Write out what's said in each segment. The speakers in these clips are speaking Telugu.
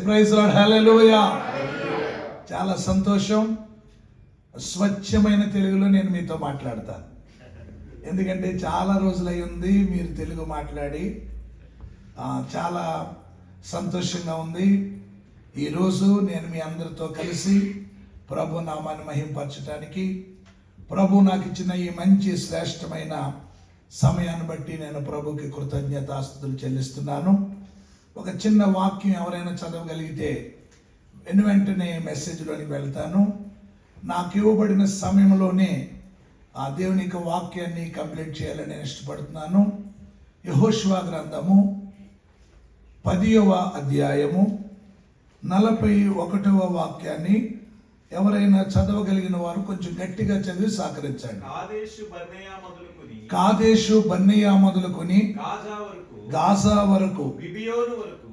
ప్రైజ్ లార్డ్, హల్లెలూయా. చాలా సంతోషం. స్వచ్ఛమైన తెలుగులో నేను మీతో మాట్లాడతాను. ఎందుకంటే చాలా రోజులై ఉంది మీరు తెలుగు మాట్లాడి. చాలా సంతోషంగా ఉంది. ఈరోజు నేను మీ అందరితో కలిసి ప్రభు నామాన్ని మహింపరచడానికి, ప్రభు నాకు ఇచ్చిన ఈ మంచి శ్రేష్టమైన సమయాన్ని బట్టి నేను ప్రభుకి కృతజ్ఞతాస్తుతులు చెల్లిస్తున్నాను. ఒక చిన్న వాక్యం ఎవరైనా చదవగలిగితే వెంటనే మెసేజ్లోనికి వెళ్తాను. నాకు ఇవ్వబడిన సమయంలోనే ఆ దేవుని యొక్క వాక్యాన్ని కంప్లీట్ చేయాలని నేను ఇష్టపడుతున్నాను. యెహోషువ గ్రంథము 10వ అధ్యాయము 41వ వాక్యాన్ని ఎవరైనా చదవగలిగిన వారు కొంచెం గట్టిగా చదివి సహకరించండి. కాదేశు బర్నేయ మొదలుకొని గాజా వరకు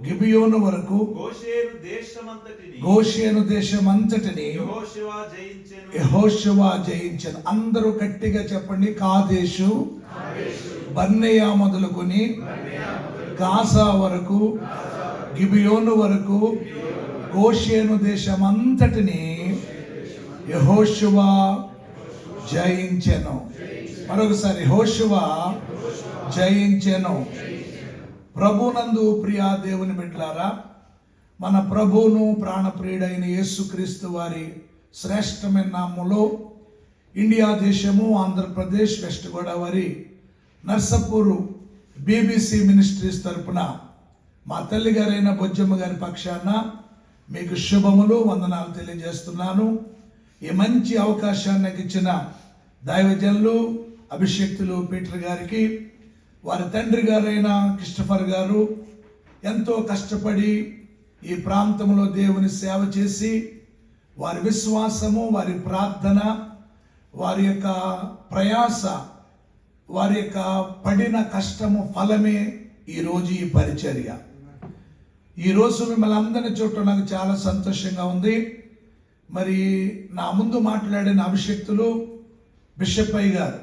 గిబియోను వరకు గోషేను దేశమంతటిని యెహోషువ జయించెను. అందరూ గట్టిగా చెప్పండి. కాదేశు బర్నేయ మొదలుకొని గాజా వరకు గిబియోను వరకు గోషేను దేశమంతటిని యెహోషువ జయించెను. మరొకసారి యెహోషువ జయించెను. ప్రభునందు ప్రియా దేవుని బిడ్డలారా, మన ప్రభువును ప్రాణప్రియుడైన యేసుక్రీస్తు వారి శ్రేష్టమైన నామములో ఇండియా దేశము, Andhra Pradesh, west Godavari, Narsapur BBC ministries తరపున మా తల్లి గారైన బొజ్జమ్మ గారి పక్షాన మీకు శుభములు, వందనాలు తెలియజేస్తున్నాను. ఈ మంచి అవకాశాన్ని నాకు ఇచ్చిన దైవజనులు, అభిషేక్తులు పీటర్ గారికి, వారి తండ్రి గారైన క్రిస్టఫర్ గారు ఎంతో కష్టపడి ఈ ప్రాంతంలో దేవుని సేవ చేసి వారి విశ్వాసము, వారి ప్రార్థన, వారి యొక్క ప్రయాస, వారి యొక్క పడిన కష్టము ఫలమే ఈరోజు ఈ పరిచర్య. ఈరోజు మిమ్మల్ని అందరిని చూడటం నాకు చాలా సంతోషంగా ఉంది. మరి నా ముందు మాట్లాడిన అభిషేక్తులు బిషప్ అయ్య గారు,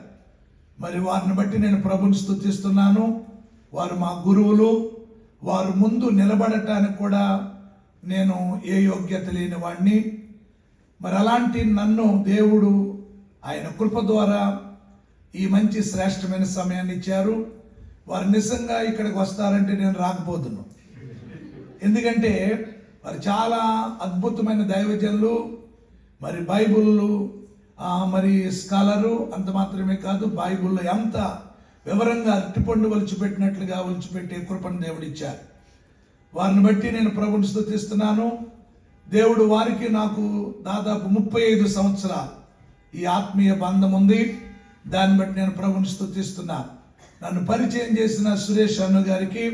మరి వారిని బట్టి నేను ప్రభుని స్తుతిస్తున్నాను. వారు మా గురువులు. వారు ముందు నిలబడటానికి కూడా నేను ఏ యోగ్యత లేని వాడిని. మరి అలాంటి నన్ను దేవుడు ఆయన కృప ద్వారా ఈ మంచి శ్రేష్టమైన సమయాన్ని ఇచ్చారు. వారు నిజంగా ఇక్కడికి వస్తారంటే నేను రాకపోతున్నాను. ఎందుకంటే వారు చాలా అద్భుతమైన దైవజనులు, మరి బైబిళ్ళు మరి స్కాలరు. అంత మాత్రమే కాదు, బైబిల్లో ఎంత వివరంగా అరటిపండు ఒలిచిపెట్టినట్లుగా ఒలిచిపెట్టే కృపను దేవుడు ఇచ్చారు. వారిని బట్టి నేను ప్రభుని స్తుతిస్తున్నాను. దేవుడు వారికి నాకు దాదాపు 35 సంవత్సరాలు ఈ ఆత్మీయ బంధం ఉంది. దాన్ని బట్టి నేను ప్రభుని స్తుతిస్తున్నాను. నన్ను పరిచయం చేసిన సురేష్ అన్న గారికి,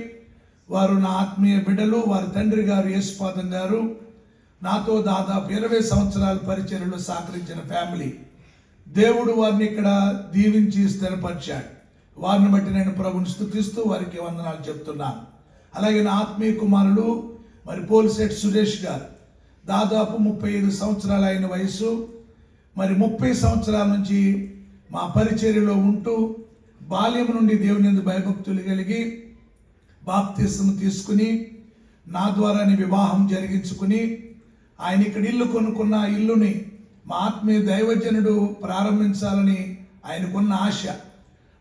వారు నా ఆత్మీయ బిడ్డలు. వారి తండ్రి గారు యేసుపాదం గారు నాతో దాదాపు 20 సంవత్సరాల పరిచర్యలో సహకరించిన ఫ్యామిలీ. దేవుడు వారిని ఇక్కడ దీవించి స్థిరపరిచాడు. వారిని బట్టి నేను ప్రభుని స్తుతిస్తూ వారికి వందనాలు చెప్తున్నాను. అలాగే నా ఆత్మీయ కుమారులు మరి పోలిశెట్టి సురేష్ గారు దాదాపు 35 సంవత్సరాలు అయిన వయసు. మరి 30 సంవత్సరాల నుంచి మా పరిచర్యలో ఉంటూ బాల్యం నుండి దేవుని యందు భయభక్తులు కలిగి బాప్తిస్మం తీసుకుని నా ద్వారానే వివాహం జరిగించుకుని ఆయన ఇక్కడ ఇల్లు కొనుక్కున్న ఇల్లుని మా ఆత్మీయ దైవజనుడు ప్రారంభించాలని ఆయనకున్న ఆశ.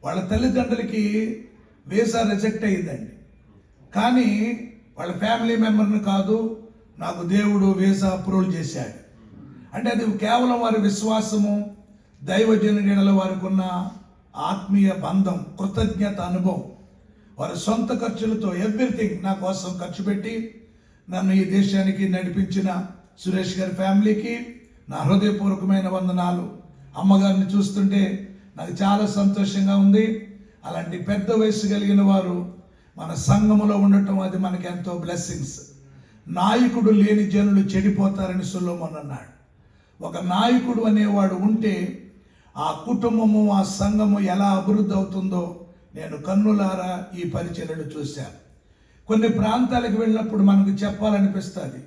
వాళ్ళ తల్లిదండ్రులకి వీసా రిజెక్ట్ అయ్యిందండి. కానీ వాళ్ళ ఫ్యామిలీ మెంబర్ని కాదు, నాకు దేవుడు వీసా అప్రూవల్ చేశాడు. అంటే అది కేవలం వారి విశ్వాసము, దైవజనుల వారికి ఉన్న ఆత్మీయ బంధం, కృతజ్ఞత అనుభవం. వారి సొంత ఖర్చులతో ఎవ్రీథింగ్ నా కోసం ఖర్చు పెట్టి నన్ను ఈ దేశానికి నడిపించిన సురేష్ గారి ఫ్యామిలీకి నా హృదయపూర్వకమైన వందనాలు. అమ్మగారిని చూస్తుంటే నాకు చాలా సంతోషంగా ఉంది. అలాంటి పెద్ద వయసు కలిగిన వారు మన సంఘములో ఉండటం అది మనకి ఎంతో బ్లెస్సింగ్స్. నాయకుడు లేని జనులు చెడిపోతారని సొలొమోను అన్నాడు. ఒక నాయకుడు అనేవాడు ఉంటే ఆ కుటుంబము, ఆ సంఘము ఎలా అభివృద్ధి అవుతుందో నేను కన్నులారా ఈ పరిచర్యలు చూశాను. కొన్ని ప్రాంతాలకు వెళ్ళినప్పుడు మనకు చెప్పాలనిపిస్తుంది,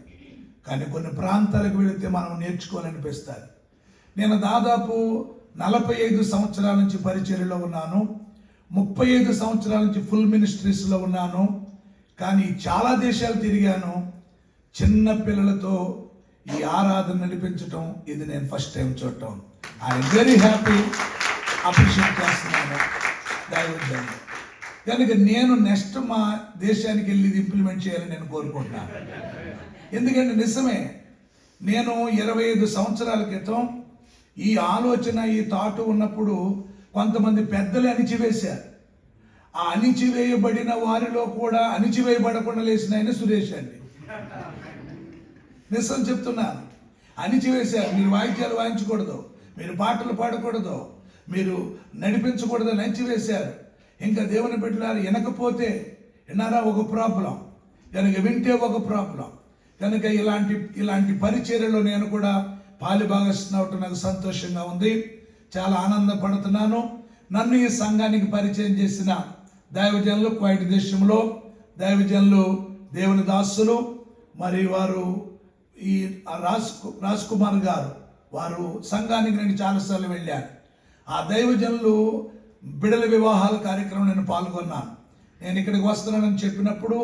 కానీ కొన్ని ప్రాంతాలకు వెళితే మనం నేర్చుకోవాలనిపిస్తుంది. నేను దాదాపు 45 సంవత్సరాల నుంచి పరిచర్యలో ఉన్నాను. 35 సంవత్సరాల నుంచి ఫుల్ మినిస్ట్రీస్లో ఉన్నాను. కానీ చాలా దేశాలు తిరిగాను. చిన్న పిల్లలతో ఈ ఆరాధన నడిపించటం ఇది నేను ఫస్ట్ టైం చూడటం. ఐఎమ్ వెరీ హ్యాపీ, అప్రిషియేట్ చేస్తున్నాను దైవజనులు. కనుక నేను నెక్స్ట్ మా దేశానికి వెళ్ళి ఇది ఇంప్లిమెంట్ చేయాలని నేను కోరుకుంటున్నాను. ఎందుకంటే నిజమే, నేను 25 సంవత్సరాల క్రితం ఈ ఆలోచన, ఈ థాట్ ఉన్నప్పుడు కొంతమంది పెద్దలు అణిచివేశారు. ఆ అణిచివేయబడిన వారిలో కూడా అణిచివేయబడకుండా లేచిన ఆయన సురేష్ అండి. నిజం చెప్తున్నాను, అణిచివేశారు. మీరు వాయిద్యాలు వాయించకూడదు, మీరు పాటలు పాడకూడదు, మీరు నడిపించకూడదు అని అణిచివేశారు. ఇంకా దేవుని బిడ్డలారా, వినకపోతే విన్నారా ఒక ప్రాబ్లం, కనుక వింటే ఒక ప్రాబ్లం. కనుక ఇలాంటి పరిచర్యలో నేను కూడా పాలుభాగస్తున్నట్టు నాకు సంతోషంగా ఉంది, చాలా ఆనందపడుతున్నాను. నన్ను ఈ సంఘానికి పరిచయం చేసిన దైవజనులు, కువైట్ దేశంలో దైవజనులు, దేవుని దాసులు, మరి వారు ఈ రాజ్ కుమార్ గారు, వారు సంఘానికి నేను చాలాసార్లు వెళ్ళాను. ఆ దైవజనులు బిడల వివాహాల కార్యక్రమం నేను పాల్గొన్నాను. నేను ఇక్కడికి వస్తున్నానని చెప్పినప్పుడు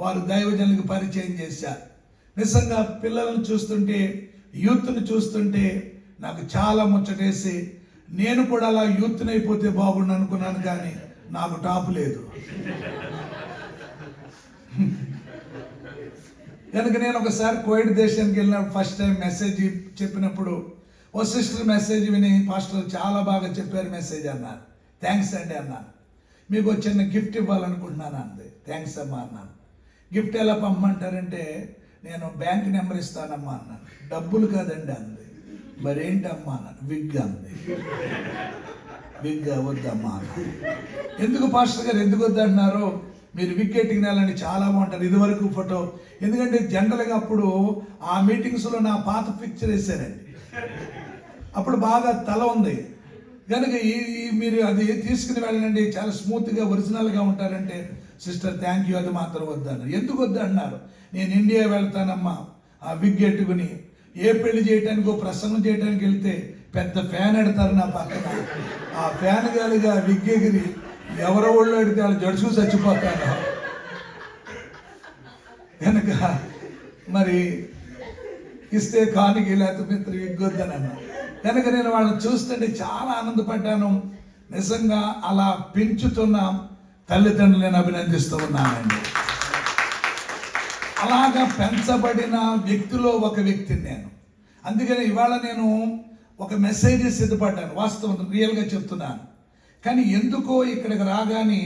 వారు దైవజనులకు పరిచయం చేశారు. నిజంగా పిల్లలను చూస్తుంటే, యూత్ని చూస్తుంటే నాకు చాలా ముచ్చటేసి నేను కూడా అలా యూత్ని అయిపోతే బాగుండు అనుకున్నాను, కానీ నాకు టాప్ లేదు. కనుక నేను ఒకసారి కువైట్ దేశానికి వెళ్ళినప్పుడు ఫస్ట్ టైం మెసేజ్ చెప్పినప్పుడు ఓ సిస్టర్ మెసేజ్ విని, పాస్టర్ చాలా బాగా చెప్పారు మెసేజ్ అన్నారు. థ్యాంక్స్ అండి అన్నాను. మీకు ఒక చిన్న గిఫ్ట్ ఇవ్వాలనుకుంటున్నాను అంది. థ్యాంక్స్ అమ్మా అన్నాను. గిఫ్ట్ ఎలా పంపమంటారంటే, నేను బ్యాంక్ నెంబర్ ఇస్తానమ్మా అన్నాను. డబ్బులు కాదండి అంది. మరి ఏంటమ్మా అన్నాను. విగ్ అంది. విగ్ వద్దమ్మా అన్నాను. ఎందుకు పాస్టర్ గారు ఎందుకు వద్దన్నారు? మీరు విగ్ ఎట్టుకునేయాలని చాలా బాగుంటారు. ఇదివరకు ఫోటో, ఎందుకంటే జనరల్గా అప్పుడు ఆ మీటింగ్స్లో నా పాత పిక్చర్ వేశారండి. అప్పుడు బాగా తల ఉంది కనుక మీరు అది తీసుకుని వెళ్ళండి, చాలా స్మూత్గా ఒరిజినల్గా ఉంటారంటే, సిస్టర్ థ్యాంక్ యూ, అది మాత్రం వద్దన్నారు. ఎందుకు వద్దన్నారు? నేను ఇండియా వెళ్తానమ్మా ఆ విగ్ ఎట్టుకుని, ఏ పెళ్లి చేయడానికి, ప్రసంగం చేయడానికి వెళ్తే పెద్ద ఫ్యాన్ ఎడతారు నా పక్కన. ఆ ఫ్యాన్ గాలిగా విగ్ ఎగిరి ఎవరో వాళ్ళు అడిగితే వాళ్ళు జడుచుకు చచ్చిపోతారు. కనుక మరి ఇస్తే కానికి లేకపోతే విగ్ వద్దనన్నా. కనుక నేను వాళ్ళని చూస్తుంటే చాలా ఆనందపడ్డాను. నిజంగా అలా పెంచుతున్న తల్లిదండ్రులు నేను అభినందిస్తూ ఉన్నానండి. అలాగా పెంచబడిన వ్యక్తిలో ఒక వ్యక్తిని నేను. అందుకని ఇవాళ నేను ఒక మెసేజ్ సిద్ధపడ్డాను, వాస్తవం రియల్గా చెప్తున్నాను. కానీ ఎందుకో ఇక్కడికి రాగానే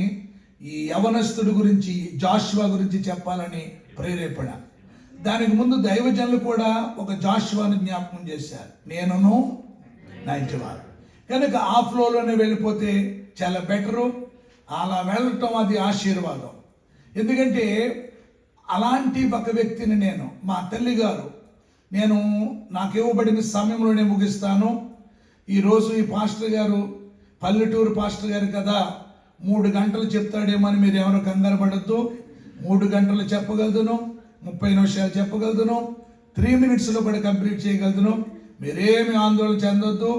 ఈ యవనస్తుడి గురించి, జాషువా గురించి చెప్పాలని ప్రేరేపణ. దానికి ముందు దైవజనులు కూడా ఒక జాషువాని జ్ఞాపకం చేశారు, నేనును నా ఇంటివారు. కనుక ఆ ఫ్లోలోనే వెళ్ళిపోతే చాలా బెటరు. అలా వెళ్ళటం అది ఆశీర్వాదం. ఎందుకంటే అలాంటి ఒక వ్యక్తిని నేను, మా తల్లి గారు, నేను నాకు ఇవ్వబడిన సమయంలోనే ముగిస్తాను. ఈరోజు ఈ పాస్టర్ గారు పల్లెటూరు పాస్టర్ గారు కదా, 3 గంటలు చెప్తాడేమో అని మీరు ఎవరు కంగారు పడద్దు. 3 గంటలు చెప్పగలుగును, 30 నిమిషాలు చెప్పగలుగును, 3 మినిట్స్లో కూడా కంప్లీట్ చేయగలుగును. మీరేమి ఆందోళన చెందొద్దు.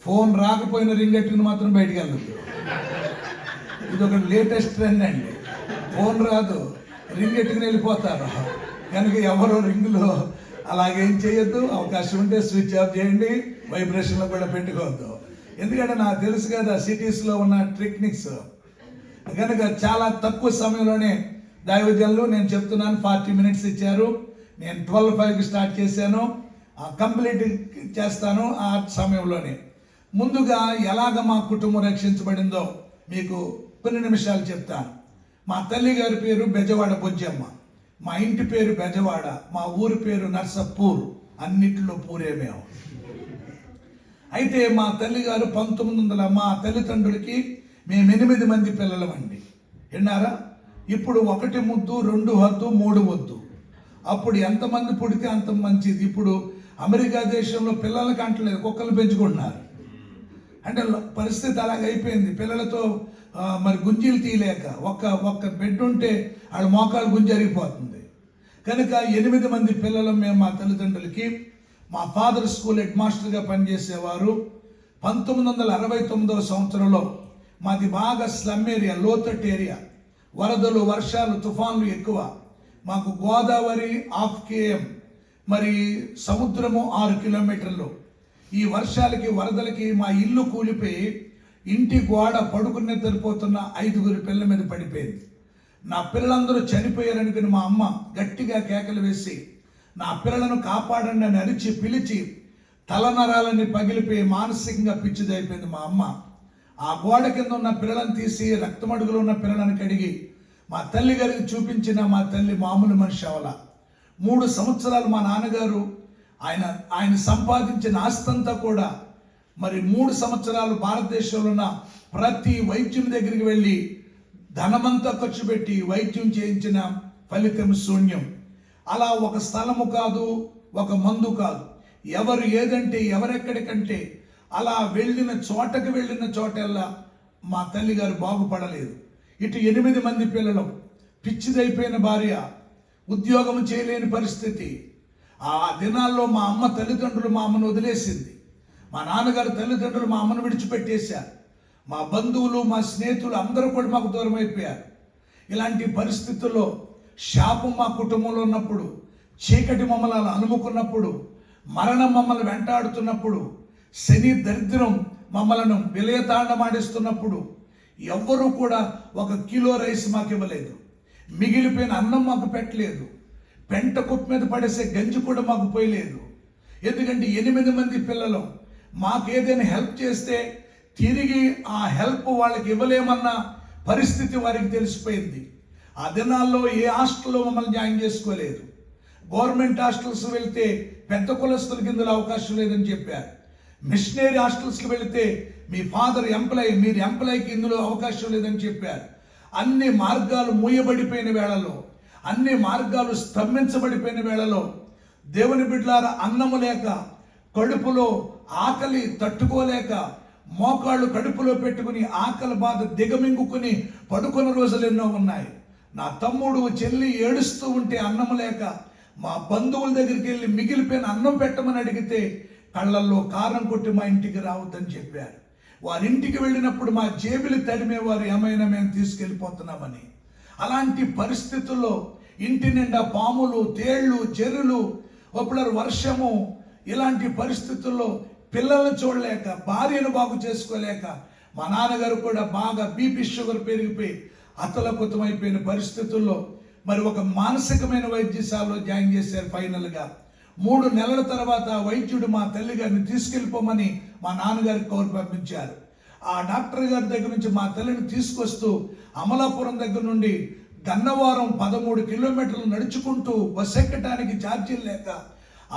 ఫోన్ రాకపోయిన రింగ్ ఎట్టుకుని మాత్రం బయటికి వెళ్ళొద్దు. ఇది ఒక లేటెస్ట్ ట్రెండ్ అండి. ఫోన్ రాదు, రింగ్ ఎట్టుకుని వెళ్ళిపోతారు. కనుక ఎవరో రింగులో అలాగేం చేయొద్దు. అవకాశం ఉంటే స్విచ్ ఆఫ్ చేయండి, వైబ్రేషన్లో కూడా పెట్టుకోవద్దు. ఎందుకంటే నాకు తెలుసు కదా సిటీస్లో ఉన్న టెక్నిక్స్. కనుక చాలా తక్కువ సమయంలోనే దైవజనులు, నేను చెప్తున్నాను, 40 మినిట్స్ ఇచ్చారు. నేను 12:05కి స్టార్ట్ చేశాను, కంప్లీట్ చేస్తాను ఆ సమయంలోనే. ముందుగా ఎలాగ మా కుటుంబం రక్షించబడిందో మీకు కొన్ని నిమిషాలు చెప్తాను. మా తల్లి గారి పేరు బెజవాడ బొజ్జమ్మ, మా ఇంటి పేరు బెజవాడ, మా ఊరి పేరు నర్సపూర్, అన్నిటిలో పూరే మేము. అయితే మా తల్లి గారు 1900, మా తల్లిదండ్రులకి మేము 8 మంది పిల్లలమండి. విన్నారా? ఇప్పుడు 1 ముద్దు, 2 హద్దు, 3 వద్దు. అప్పుడు ఎంతమంది పుడితే అంత మంచిది. ఇప్పుడు అమెరికా దేశంలో పిల్లలకి అంటలేదు, కుక్కలు పెంచుకుంటున్నారు. అంటే పరిస్థితి అలాగ అయిపోయింది. పిల్లలతో మరి గుంజీలు తీయలేక ఒక్క బెడ్ ఉంటే వాళ్ళ మోకాలు గుంజరిగిపోతుంది. కనుక 8 మంది పిల్లలు మేము మా తల్లిదండ్రులకి. మా ఫాదర్ స్కూల్ హెడ్ మాస్టర్గా పనిచేసేవారు. 1969 సంవత్సరంలో మాది బాగా స్లమ్ ఏరియా, లోతట్ ఏరియా. వరదలు, వర్షాలు, తుఫాన్లు ఎక్కువ. మాకు గోదావరి 1/2 km, మరి సముద్రము 6 కిలోమీటర్లు. ఈ వర్షాలకి, వరదలకి మా ఇల్లు కూలిపోయి ఇంటి గోడ పడుకుని నిద్రపోతున్న 5 పిల్లల మీద పడిపోయింది. నా పిల్లలందరూ చనిపోయారనుకుని మా అమ్మ గట్టిగా కేకలు వేసి నా పిల్లలను కాపాడండి అని అరిచి పిలిచి తలనరాలన్నీ పగిలిపోయి మానసికంగా పిచ్చిదైపోయింది మా అమ్మ. ఆ గోడ కింద ఉన్న పిల్లలను తీసి రక్తమడుగులో ఉన్న పిల్లలను కడిగి మా తల్లి గారికి చూపించిన మా తల్లి మామూలు మనిషి అవల. 3 సంవత్సరాలు మా నాన్నగారు ఆయన సంపాదించిన ఆస్తంతా కూడా మరి 3 సంవత్సరాలు భారతదేశంలో ఉన్న ప్రతి వైద్యుని దగ్గరికి వెళ్ళి ధనమంతా ఖర్చు పెట్టి వైద్యం చేయించిన ఫలితం శూన్యం. అలా ఒక స్థలము కాదు, ఒక మందు కాదు, ఎవరు ఏదంటే ఎవరెక్కడికంటే అలా వెళ్ళిన చోటల్లా మా తల్లిగారు బాగుపడలేదు. ఇటు 8 మంది పిల్లలు, పిచ్చిదైపోయిన భార్య, ఉద్యోగం చేయలేని పరిస్థితి. ఆ దినాల్లో మా అమ్మ తల్లిదండ్రులు మా అమ్మను వదిలేసింది. మా నాన్నగారు తల్లిదండ్రులు మా అమ్మను విడిచిపెట్టేశారు. మా బంధువులు, మా స్నేహితులు అందరూ కూడా మాకు దూరం అయిపోయారు. ఇలాంటి పరిస్థితుల్లో శాపం మా కుటుంబంలో ఉన్నప్పుడు, చీకటి మమ్మల్ని అలుముకున్నప్పుడు, మరణం మమ్మల్ని వెంటాడుతున్నప్పుడు, శని దరిద్రం మమ్మలను విలయతాండమాడిస్తున్నప్పుడు ఎవ్వరూ కూడా 1 కిలో రైస్ మాకు ఇవ్వలేదు. మిగిలిపోయిన అన్నం మాకు పెట్టలేదు. పెంట కుప్ప మీద పడేసే గంజి కూడా మాకు పోయలేదు. ఎందుకంటే 8 మంది పిల్లలు. మాకు ఏదైనా హెల్ప్ చేస్తే తిరిగి ఆ హెల్ప్ వాళ్ళకి ఇవ్వలేమన్న పరిస్థితి వారికి తెలిసిపోయింది. ఆ దినాల్లో ఏ హాస్టల్లో మమ్మల్ని జాయిన్ చేసుకోలేదు. గవర్నమెంట్ హాస్టల్స్ వెళ్తే పెద్ద కులస్తుల కింద అవకాశం లేదని చెప్పారు. మిషనరీ హాస్టల్స్కి వెళితే మీ ఫాదర్ ఎంప్లాయీ, మీరు ఎంప్లాయీకి ఇందులో అవకాశం లేదని చెప్పారు. అన్ని మార్గాలు మూయబడిపోయిన వేళలో, అన్ని మార్గాలు స్తంభించబడిపోయిన వేళలో దేవుని బిడ్డలారా అన్నము లేక, కడుపులో ఆకలి తట్టుకోలేక, మోకాళ్ళు కడుపులో పెట్టుకుని ఆకలి బాధ దిగమింగుకుని పడుకున్న రోజులు ఎన్నో ఉన్నాయి. నా తమ్ముడు, చెల్లి ఏడుస్తూ ఉంటే అన్నం లేక మా బంధువుల దగ్గరికి వెళ్ళి మిగిలిపోయిన అన్నం పెట్టమని అడిగితే కళ్ళల్లో కారం కొట్టి మా ఇంటికి రావద్దని చెప్పారు. వారింటికి వెళ్ళినప్పుడు మా జేబులు తడిమేవారు, ఏమైనా మేము తీసుకెళ్ళిపోతున్నామని. అలాంటి పరిస్థితుల్లో ఇంటి నిండా పాములు, తేళ్లు, చెరులు, ఒకప్పుడు వర్షము, ఇలాంటి పరిస్థితుల్లో పిల్లల్ని చూడలేక, భార్యను బాగు చేసుకోలేక, మా నాన్నగారు కూడా బాగా బీపీ షుగర్ పెరిగిపోయి అతలకుతమైపోయిన పరిస్థితుల్లో మరి ఒక మానసికమైన వైద్యశాలలో జాయిన్ చేశారు. ఫైనల్గా 3 నెలల తర్వాత వైద్యుడు మా తల్లి గారిని తీసుకెళ్ళిపోమని మా నాన్నగారికి కౌరు పంపించారు. ఆ డాక్టర్ గారి దగ్గర నుంచి మా తల్లిని తీసుకొస్తూ అమలాపురం దగ్గర నుండి గన్నవరం 13 కిలోమీటర్లు నడుచుకుంటూ బస్ ఎక్కడానికి ఛార్జీలు లేక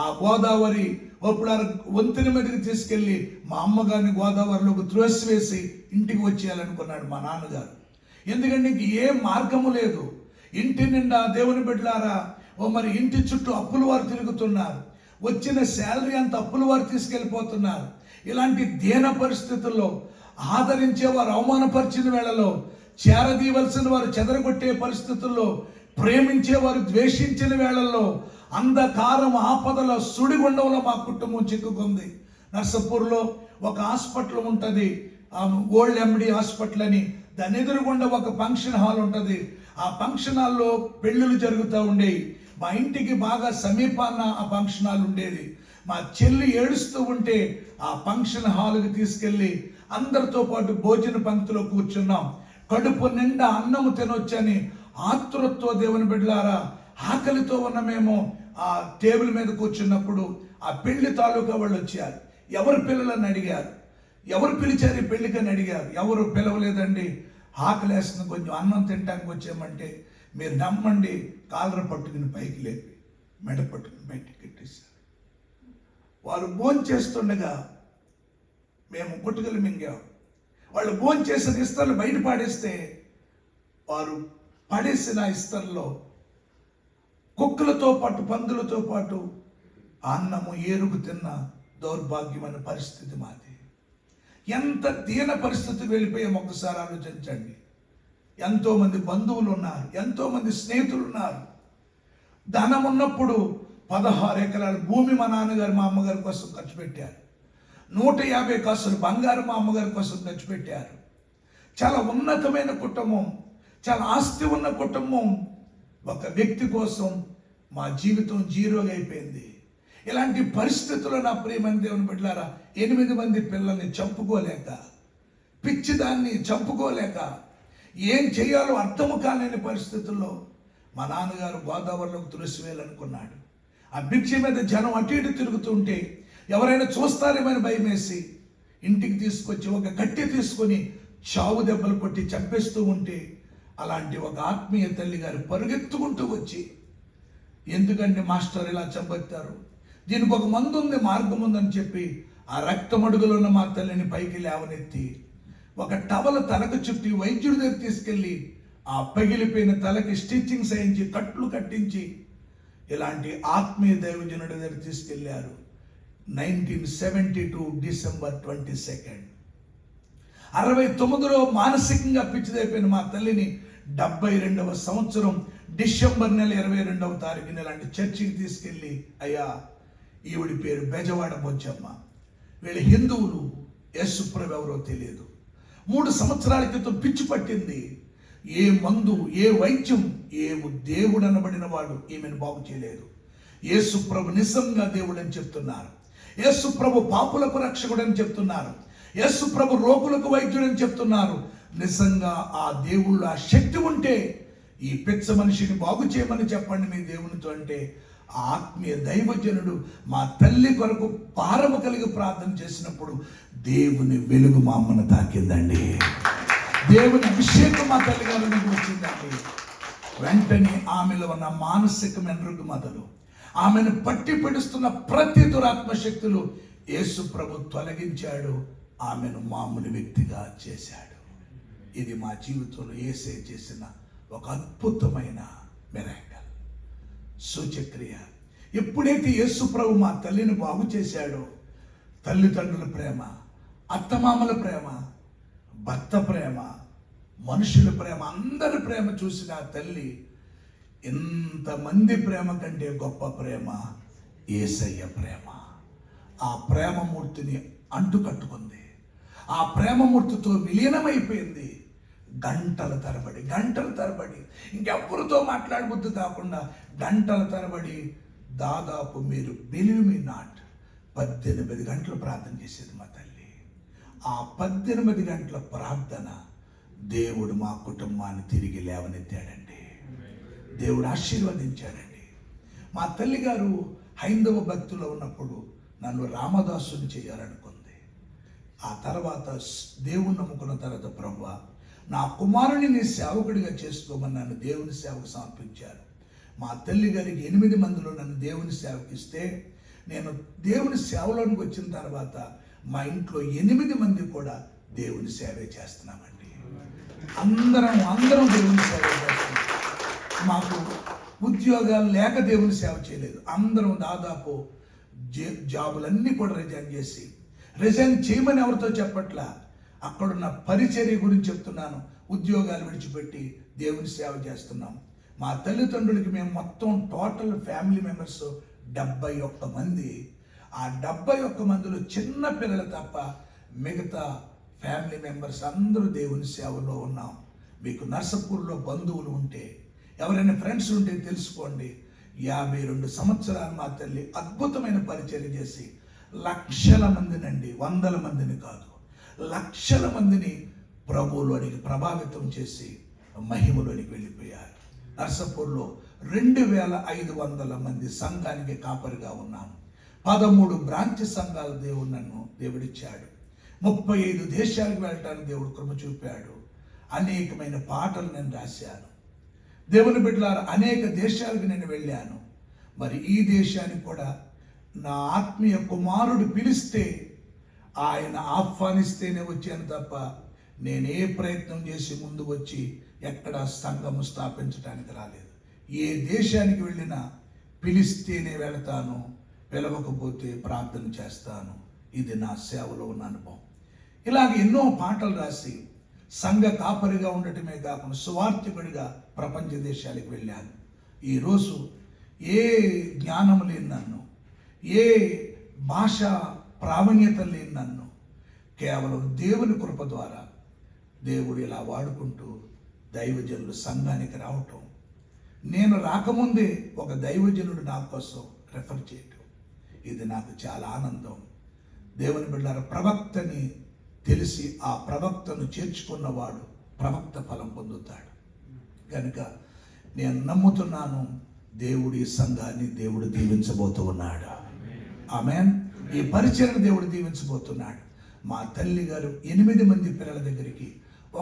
ఆ గోదావరి వంతెన మీదకి తీసుకెళ్ళి మా అమ్మగారిని గోదావరిలోకి త్రోసివేసి ఇంటికి వచ్చేయాలనుకున్నాడు మా నాన్నగారు. ఎందుకంటే ఇంక ఏ మార్గము లేదు. ఇంటి నిండా దేవుని బిడ్డలారా మరి ఇంటి చుట్టూ అప్పుల వారు తిరుగుతున్నారు. వచ్చిన శాలరీ అంత అప్పుల వారు తీసుకెళ్ళిపోతున్నారు. ఇలాంటి దీన పరిస్థితుల్లో ఆదరించేవారు అవమానపరిచిన వేళలో, చేరదీయవలసిన వారు చెదరగొట్టే పరిస్థితుల్లో, ప్రేమించేవారు ద్వేషించిన వేళల్లో, అంధకారం ఆపదల సుడిగుండంలో మా కుటుంబం చిక్కుకుంది. నర్సపూర్లో ఒక హాస్పిటల్ ఉంటుంది, ఓల్డ్ ఎండి హాస్పిటల్ అని. దాని ఎదురుగుండా ఒక ఫంక్షన్ హాల్ ఉంటుంది. ఆ ఫంక్షన్ హాల్లో పెళ్ళిళ్ళు జరుగుతూ ఉండేవి. మా ఇంటికి బాగా సమీపాన ఆ ఫంక్షన్ హాల్ ఉండేది. మా చెల్లి ఏడుస్తూ ఉంటే ఆ ఫంక్షన్ హాల్కి తీసుకెళ్ళి అందరితో పాటు భోజన పంక్తిలో కూర్చున్నాం. కడుపు నిండా అన్నము తినొచ్చని ఆతృతతో దేవుని బిడ్డలారా ఆకలితో ఉన్న మేము ఆ టేబుల్ మీద కూర్చున్నప్పుడు ఆ పెళ్లి తాలూకా వాళ్ళు వచ్చారు. ఎవరు పిల్లలని అడిగారు, ఎవరు పిలిచారు ఈ పెళ్లికని అడిగారు. ఎవరు పిలవలేదండి, ఆకలేస్తుంది, కొంచెం అన్నం తినడానికి వచ్చామంటే మీరు నమ్మండి, కాలర పట్టుకుని పైకి లేపి మెడ పట్టుకుని బయటికి కట్టేశారు. వారు భోంచేస్తుండగా మేము గుట్టుకలు మింగాం. వాళ్ళు భోంచేసిన ఇస్తర్లు బయట పాడేస్తే వారు పడేసిన ఇస్తర్లో కుక్కలతో పాటు, పందులతో పాటు అన్నము ఏరుగు తిన్న దౌర్భాగ్యమైన పరిస్థితి మాది. ఎంత దీన పరిస్థితికి వెళ్ళిపోయాం ఒక్కసారి ఆలోచించండి. ఎంతోమంది బంధువులు ఉన్నారు, ఎంతోమంది స్నేహితులు ఉన్నారు. ధనం ఉన్నప్పుడు 16 ఎకరాల భూమి మా నాన్నగారు మా అమ్మగారి కోసం ఖర్చు పెట్టారు. 150 కాసులు బంగారు మా అమ్మగారి కోసం ఖర్చు పెట్టారు. చాలా ఉన్నతమైన కుటుంబం, చాలా ఆస్తి ఉన్న కుటుంబం ఒక వ్యక్తి కోసం మా జీవితం జీరోగా అయిపోయింది. ఇలాంటి పరిస్థితుల్లో నా ప్రియమైన దేవుని బిడ్డలారా, 8 మంది పిల్లల్ని చంపుకోలేక, పిచ్చిదాన్ని చంపుకోలేక, ఏం చేయాలో అర్థము కాలేని పరిస్థితుల్లో మా నాన్నగారు గోదావరిలోకి తులసివేయాలనుకున్నాడు. ఆ భిక్ష మీద జనం అటు ఇటు తిరుగుతుంటే ఎవరైనా చూస్తారేమని భయం వేసి ఇంటికి తీసుకొచ్చి ఒక కట్టె తీసుకొని చావు దెబ్బలు కొట్టి చంపేస్తూ ఉంటే, అలాంటి ఒక ఆత్మీయ తల్లి గారు పరుగెత్తుకుంటూ వచ్చి, ఎందుకంటే మాస్టర్ ఇలా చంపుతారు, దీనికి ఒక మందు ఉంది, మార్గం ఉందని చెప్పి ఆ రక్తమడుగులో ఉన్న మా తల్లిని పైకి లేవనెత్తి ఒక టవల తలకు చుట్టి వైద్యుడి దగ్గర తీసుకెళ్ళి ఆ పగిలిపోయిన తలకి స్టిచ్చింగ్స్ వేయించి కట్లు కట్టించి ఇలాంటి ఆత్మీయ దైవజనుడి దగ్గర తీసుకెళ్లారు. 1972 డిసెంబర్ 22, 69లో మానసికంగా పిచ్చిదైపోయిన మా తల్లిని 72వ సంవత్సరం డిసెంబర్ నెల 22వ తారీఖున ఇలాంటి చర్చికి తీసుకెళ్ళి, అయ్యా ఈవిడి పేరు బెజవాడ బొజ్జమ్మ, వీళ్ళు హిందువులు, యేసుప్రభు ఎవరో తెలియదు, 3 సంవత్సరాల క్రితం పిచ్చి పట్టింది, ఏ మందు ఏ వైద్యం ఏ దేవుడు అనబడిన వాడు ఈమెను బాగు చేయలేదు, యేసుప్రభు నిజంగా దేవుడు అని చెప్తున్నారు, యేసుప్రభు పాపులకు రక్షకుడు అని చెప్తున్నారు, యేసుప్రభు రోగులకు వైద్యుడు అని చెప్తున్నారు. నిజంగా ఆ దేవుళ్ళు ఆ శక్తి ఉంటే ఈ పిచ్చ మనిషిని బాగు చేయమని చెప్పండి మీ దేవునితో అంటే, ఆ ఆత్మీయ దైవజనుడు మా తల్లి కొరకు భారము కలిగి ప్రార్థన చేసినప్పుడు దేవుని వెలుగు మా అమ్మను తాకిందండి. దేవుని అభిషేకం మా తల్లి గారి నుండి వచ్చిందండి. వెంటనే ఆమెలో ఉన్న మానసికమైన రుగ్మతలు, ఆమెను పట్టి పిడుస్తున్న ప్రతి దురాత్మ శక్తులు యేసు ప్రభు తొలగించాడు, ఆమెను మామూలు వ్యక్తిగా చేశాడు. ఇది మా జీవితంలో యేసే చేసిన ఒక అద్భుతమైన మిరాకిల్, సూచక్రియ. ఎప్పుడైతే యేసు ప్రభు మా తల్లిని బాగు చేశాడో, తల్లిదండ్రుల ప్రేమ, అత్తమామల ప్రేమ, భర్త ప్రేమ, మనుషుల ప్రేమ, అందరి ప్రేమ చూసిన ఆ తల్లి, ఇంతమంది ప్రేమ కంటే గొప్ప ప్రేమ యేసయ్య ప్రేమ. ఆ ప్రేమమూర్తిని అంటుకట్టుకుంది, ఆ ప్రేమమూర్తితో విలీనమైపోయింది. గంటల తరబడి ఇంకెవ్వరితో మాట్లాడబుద్ది కాకుండా గంటల తరబడి, దాదాపు మీరు బిలీవ్ మీ నాట్ 18 గంటలు ప్రార్థన చేసేది మా తల్లి. ఆ 18 గంటల ప్రార్థన దేవుడు మా కుటుంబాన్ని తిరిగి లేవనెత్తాడండి, దేవుడు ఆశీర్వదించాడండి. మా తల్లి గారు హైందవ భక్తిలో ఉన్నప్పుడు నన్ను రామదాసుని చేయాలనుకుంది. ఆ తర్వాత దేవుని నమ్ముకున్న తర్వాత, ప్రభువా నా కుమారుని నీ సేవకుడిగా చేసుకోమని నన్ను దేవుని సేవకు సమర్పించారు. మా తల్లి గారికి 8 మందిలో నన్ను దేవుని సేవకిస్తే, నేను దేవుని సేవలోనికి వచ్చిన తర్వాత మా ఇంట్లో 8 మంది కూడా దేవుని సేవే చేస్తున్నామండి. అందరం దేవుని సేవ చేస్తున్నాం. మాకు ఉద్యోగాలు లేక దేవుని సేవ చేయలేదు. అందరం దాదాపు జాబులన్నీ కూడా రిజైన్ చేయమని ఎవరితో చెప్పట్లా, అక్కడున్న పరిచర్య గురించి చెప్తున్నాను. ఉద్యోగాలు విడిచిపెట్టి దేవుని సేవ చేస్తున్నాం. మా తల్లిదండ్రులకి మేము మొత్తం టోటల్ ఫ్యామిలీ మెంబర్స్ 71 మంది. ఆ 71 మందిలో చిన్న పిల్లలు తప్ప మిగతా ఫ్యామిలీ మెంబర్స్ అందరూ దేవుని సేవలో ఉన్నాం. మీకు నర్సపూర్లో బంధువులు ఉంటే, ఎవరైనా ఫ్రెండ్స్ ఉంటే తెలుసుకోండి. 52 సంవత్సరాలు మా తల్లి అద్భుతమైన పరిచర్య చేసి లక్షల మందినండి, 100 మందిని కాదు, లక్షల మందిని ప్రభువులోనికి ప్రభావితం చేసి మహిమలోనికి వెళ్ళిపోయారు. నర్సపూర్లో 2500 మంది సంఘానికి కాపరిగా ఉన్నాను. 13 బ్రాంచ్ సంఘాలు దేవుడిచ్చాడు. 35 దేశాలకు వెళ్ళటానికి దేవుడు కృప చూపాడు. అనేకమైన పాటలు నేను రాశాను. దేవుని బిడ్డలారా, అనేక దేశాలకు నేను వెళ్ళాను. మరి ఈ దేశానికి కూడా నా ఆత్మీయ కుమారుడు పిలిస్తే, ఆయన ఆహ్వానిస్తేనే వచ్చాను తప్ప నేనే ప్రయత్నం చేసి ముందు వచ్చి ఎక్కడ సంఘము స్థాపించడానికి రాలేదు. ఏ దేశానికి వెళ్ళినా పిలిస్తేనే వెళతాను, పిలవకపోతే ప్రార్థన చేస్తాను. ఇది నా సేవలో ఉన్న అనుభవం. ఇలాగ ఎన్నో పాటలు రాసి సంఘ కాపరిగా ఉండటమే కాకుండా సువార్థికుడిగా ప్రపంచ దేశాలకు వెళ్ళాను. ఈరోజు ఏ జ్ఞానం లేని నన్ను, ఏ భాష ప్రావీణ్యత లేని నన్ను కేవలం దేవుని కృప ద్వారా దేవుడు ఇలా వాడుకుంటూ దైవజనులు సంఘానికి రావటం, నేను రాకముందే ఒక దైవజనుడు నా కోసం రెఫర్ చేయటం, ఇది నాకు చాలా ఆనందం. దేవుని బిడ్డలారా, ప్రవక్తని తెలిసి ఆ ప్రవక్తను చేర్చుకున్నవాడు ప్రవక్త ఫలం పొందుతాడు. కనుక నేను నమ్ముతున్నాను, దేవుడి సంఘాన్ని దేవుడు దీవించబోతూ ఉన్నాడు. ఆమేన్. ఈ పరిచయను దేవుడు దీవించబోతున్నాడు. మా తల్లి గారు 8 మంది పిల్లల దగ్గరికి,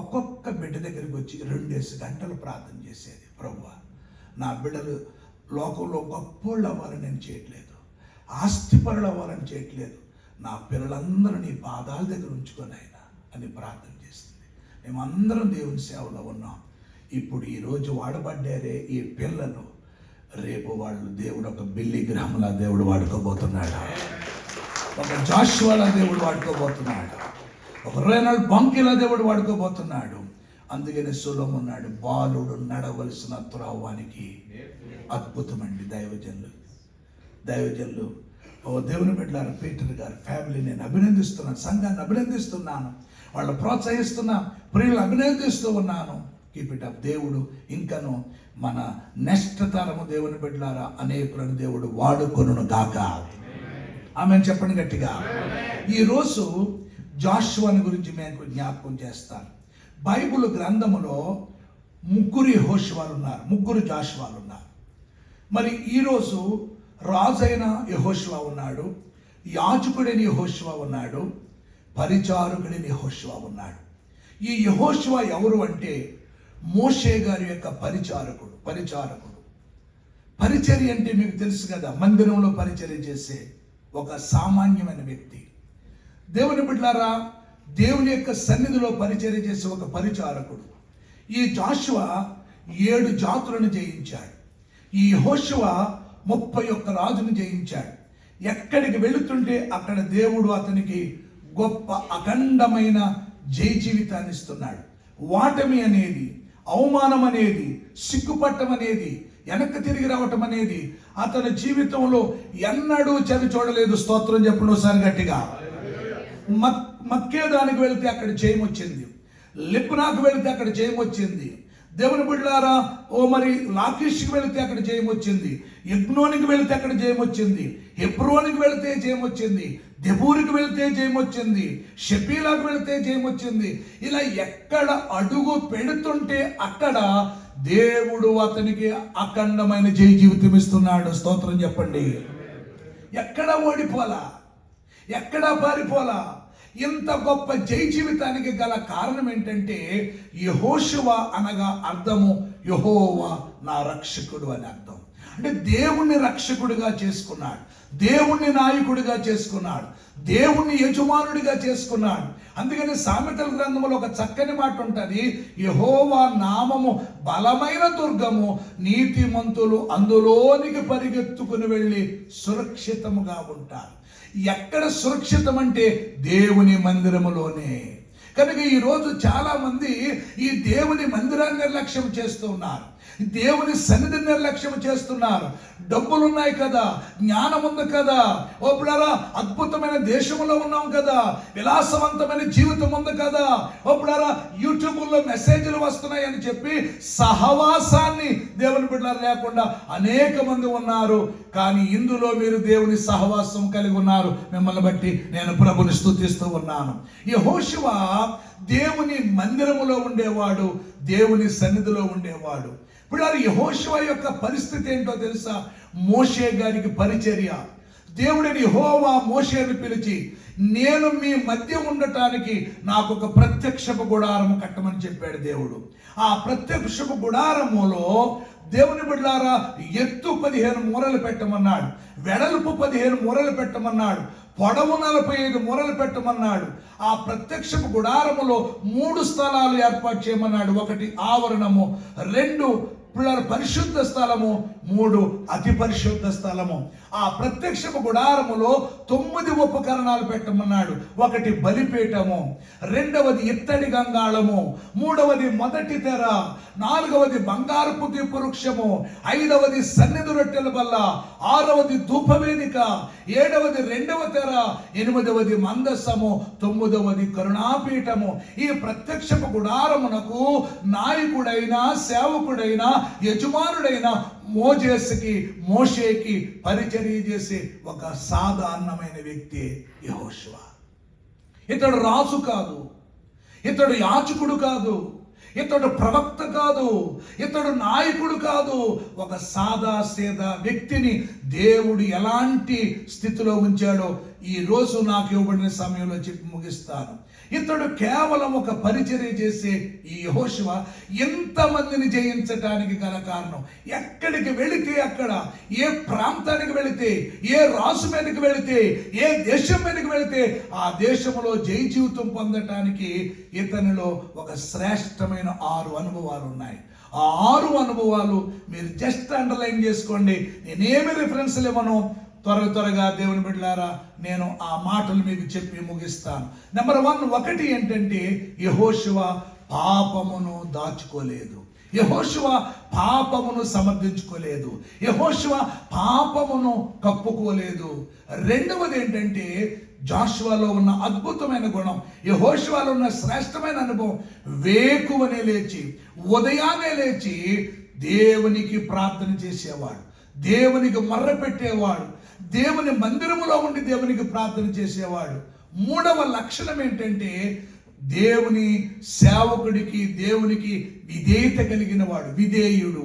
ఒక్కొక్క బిడ్డ దగ్గరికి వచ్చి 2 గంటలు ప్రార్థన చేసేది. ప్రభువా, నా బిడ్డలు లోకంలో గొప్పోళ్ళు అవ్వాలని నేను చేయట్లేదు, ఆస్తిపరులు అవ్వాలని చేయట్లేదు, నా పిల్లలందరూ నీ పాదాల దగ్గర ఉంచుకొని ఆయన అని ప్రార్థన చేస్తుంది. మేమందరం దేవుని సేవలో ఉన్నాం. ఇప్పుడు ఈరోజు వాడబడ్డారే ఈ పిల్లలు, రేపు వాళ్ళు దేవుడు ఒక బిల్లి గ్రామంలో దేవుడు వాడుకోబోతున్నాడు, ఒక జాషువాలా దేవుడు వాడుకోబోతున్నాడు, ఒక రేనాల్డ్ బంకిలా దేవుడు వాడుకోబోతున్నాడు. అందుకని సొలొమోను ఉన్నాడు, బాలుడు నడవలసిన త్రోవానికి అద్భుతమండి. దైవజనులు ఓ దేవుని బిడ్డలారా, పీటర్ గారు ఫ్యామిలీ నేను అభినందిస్తున్నాను, సంఘాన్ని అభినందిస్తున్నాను, వాళ్ళు ప్రోత్సహిస్తున్నా, ప్రియులు అభినందిస్తూ ఉన్నాను. Keep it up. దేవుడు ఇంకను మన నెక్స్ట్ తరము దేవుని బిడ్డలారా అనేకులను దేవుడు వాడుకొనును గాక. ఆమెను చెప్పండి గట్టిగా. ఈరోజు జాషువాని గురించి మేము జ్ఞాపకం చేస్తాను. బైబిల్ గ్రంథములో 3 యెహోషువాలు ఉన్నారు, 3 జాషువాలు ఉన్నారు. మరి ఈరోజు రాజైన యెహోషువ ఉన్నాడు, యాజకుడైన యెహోషువ ఉన్నాడు, పరిచారకుడైన యెహోషువ ఉన్నాడు. ఈ యెహోషువ ఎవరు అంటే మోషే గారి యొక్క పరిచారకుడు. పరిచర్య అంటే మీకు తెలుసు కదా, మందిరంలో పరిచర్య చేసే ఒక సామాన్యమైన వ్యక్తి. దేవుని బిడ్డలారా, దేవుని యొక్క సన్నిధిలో పరిచర్య చేసే ఒక పరిచారకుడు. ఈ జాషువ 7 జాతులను జయించాడు. ఈ యెహోషువ 31 రాజును జయించాడు. ఎక్కడికి వెళుతుంటే అక్కడ దేవుడు అతనికి గొప్ప అఖండమైన జయ జీవితాన్ని ఇస్తున్నాడు. వాటమి అనేది, అవమానం అనేది, సిగ్గుపట్టం అనేది, వెనక్కి తిరిగి రావటం అనేది అతని జీవితంలో ఎన్నడూ చవి చూడలేదు. స్తోత్రం చెప్పండి ఒకసారి గట్టిగా. మక్కేదానికి వెళితే అక్కడ జయం వచ్చింది, లిబ్నాకు వెళితే అక్కడ జయం వచ్చింది. దేవుని బిడ్డలారా, మరి లాకీష్కి వెళితే అక్కడ జయం వచ్చింది, యెగ్నోనికి వెళితే అక్కడ జయం వచ్చింది, హెబ్రోనికి వెళితే జయం వచ్చింది, దెబూరికి వెళితే జయం వచ్చింది, షెపీలాకు వెళితే జయం వచ్చింది. ఇలా ఎక్కడ అడుగు పెడుతుంటే అక్కడ దేవుడు అతనికి అఖండమైన జయ జీవితం ఇస్తున్నాడు. స్తోత్రం చెప్పండి. ఎక్కడ ఓడిపోలా, ఎక్కడ పారిపోలా. ఇంత గొప్ప జయ జీవితానికి గల కారణం ఏంటంటే యెహోషువ అనగా అర్థము యెహోవా నా రక్షకుడు అని అర్థం. అంటే దేవుణ్ణి రక్షకుడిగా చేసుకున్నాడు, దేవుణ్ణి నాయకుడిగా చేసుకున్నాడు, దేవుణ్ణి యజమానుడిగా చేసుకున్నాడు. అందుకని సామెతల గ్రంథంలో ఒక చక్కని మాట ఉంటుంది, యెహోవా నామము బలమైన దుర్గము, నీతిమంతులు అందులోనికి పరిగెత్తుకుని వెళ్ళి సురక్షితముగా ఉంటారు. ఎక్కడ సురక్షితం అంటే దేవుని మందిరములోనే. కనుక ఈరోజు చాలా మంది ఈ దేవుని మందిరాన్ని నిర్లక్ష్యం చేస్తూ ఉన్నారు, దేవుని సన్నిధిని నిర్లక్ష్యం చేస్తున్నారు. డబ్బులు ఉన్నాయి కదా, జ్ఞానం ఉంది కదా, ఓపుడారా అద్భుతమైన దేశంలో ఉన్నాం కదా, విలాసవంతమైన జీవితం ఉంది కదా, ఓపుడారా యూట్యూబ్లో మెసేజ్లు వస్తున్నాయి అని చెప్పి సహవాసాన్ని దేవుని బిడ్డలు లేకుండా అనేక మంది ఉన్నారు. కానీ ఇందులో మీరు దేవుని సహవాసం కలిగి ఉన్నారు. మిమ్మల్ని బట్టి నేను ప్రభుని స్తుతిస్తూ ఉన్నాను. యెహోషువ దేవుని మందిరములో ఉండేవాడు, దేవుని సన్నిధిలో ఉండేవాడు. ఇప్పుడు యెహోషువ యొక్క పరిస్థితి ఏంటో తెలుసా? మోషే గారికి పరిచర్య. దేవుడిని యెహోవా మోషేను పిలిచి, నేను మీ మధ్య ఉండటానికి నాకు ఒక ప్రత్యక్షపు గుడారము కట్టమని చెప్పాడు దేవుడు. ఆ ప్రత్యక్షపు గుడారములో దేవుని బిడ్డలారా ఎత్తు 15 మూరలు పెట్టమన్నాడు, వెడల్పు 15 మూరలు పెట్టమన్నాడు, పొడవు 45 మూరలు పెట్టమన్నాడు. ఆ ప్రత్యక్షపు గుడారములో 3 స్థలాలు ఏర్పాటు చేయమన్నాడు. 1 ఆవరణము, 2 పిల్లల పరిశుద్ధ స్థలము, 3 అతి పరిశుద్ధ స్థలము. ఆ ప్రత్యక్షపు గుడారములో 9 ఉపకరణాలు పెట్టమన్నాడు. 1 బలిపీఠము, 2వది ఇత్తడి గంగాళము, 3వది మొదటి తెర, 4వది బంగారపు దీప వృక్షము, 5వది సన్నిధి రొట్టెల బల్ల, 6వది ధూపవేదిక, 7వది 2వ తెర, 8వది మందసము, 9వది కరుణాపీఠము. ఈ ప్రత్యక్షపు గుడారమునకు నాయకుడైన, సేవకుడైన, యజమానుడైన మోషేకి పరిచర్య చేసే ఒక సాధారణమైన వ్యక్తి యెహోషువ. ఇతడు రాజు కాదు, ఇతడు యాజకుడు కాదు, ఇతడు ప్రవక్త కాదు, ఇతడు నాయకుడు కాదు. ఒక సాదా సీదా వ్యక్తిని దేవుడు ఎలాంటి స్థితిలో ఉంచాడో ఈ రోజు నాకు ఇవ్వబడిన సమయంలో చెప్పి ముగిస్తాను. ఇతడు కేవలం ఒక పరిచర్య చేసే ఈ యెహోషువ ఎంతమందిని జయించటానికి గల కారణం, ఎక్కడికి వెళితే అక్కడ, ఏ ప్రాంతానికి వెళితే, ఏ రాజు మీదకి వెళితే, ఏ దేశం మీదకి వెళితే ఆ దేశంలో జయ జీవితం పొందటానికి ఇతనిలో ఒక శ్రేష్టమైన 6 అనుభవాలు ఉన్నాయి. ఆ 6 అనుభవాలు మీరు జస్ట్ అండర్లైన్ చేసుకోండి. నేనేమి రిఫరెన్స్లు ఇవ్వను, త్వరగా దేవుని బిడ్డలారా నేను ఆ మాటలు మీకు చెప్పి ముగిస్తాను. నెంబర్ 1, ఒకటి ఏంటంటే యెహోషువ పాపమును దాచుకోలేదు, యెహోషువ పాపమును సమర్థించుకోలేదు, యెహోషువ పాపమును కప్పుకోలేదు. 2వది ఏంటంటే జాషువాలో ఉన్న అద్భుతమైన గుణం, యెహోషువలో ఉన్న శ్రేష్టమైన అనుభవం, వేకువనే లేచి, ఉదయాన్నే లేచి దేవునికి ప్రార్థన చేసేవాడు, దేవునికి మర్ర పెట్టేవాడు, దేవుని మందిరములో ఉండి దేవునికి ప్రార్థన చేసేవాడు. 3వ లక్షణం ఏంటంటే దేవుని సేవకుడికి, దేవునికి విధేయత కలిగిన వాడు, విధేయుడు.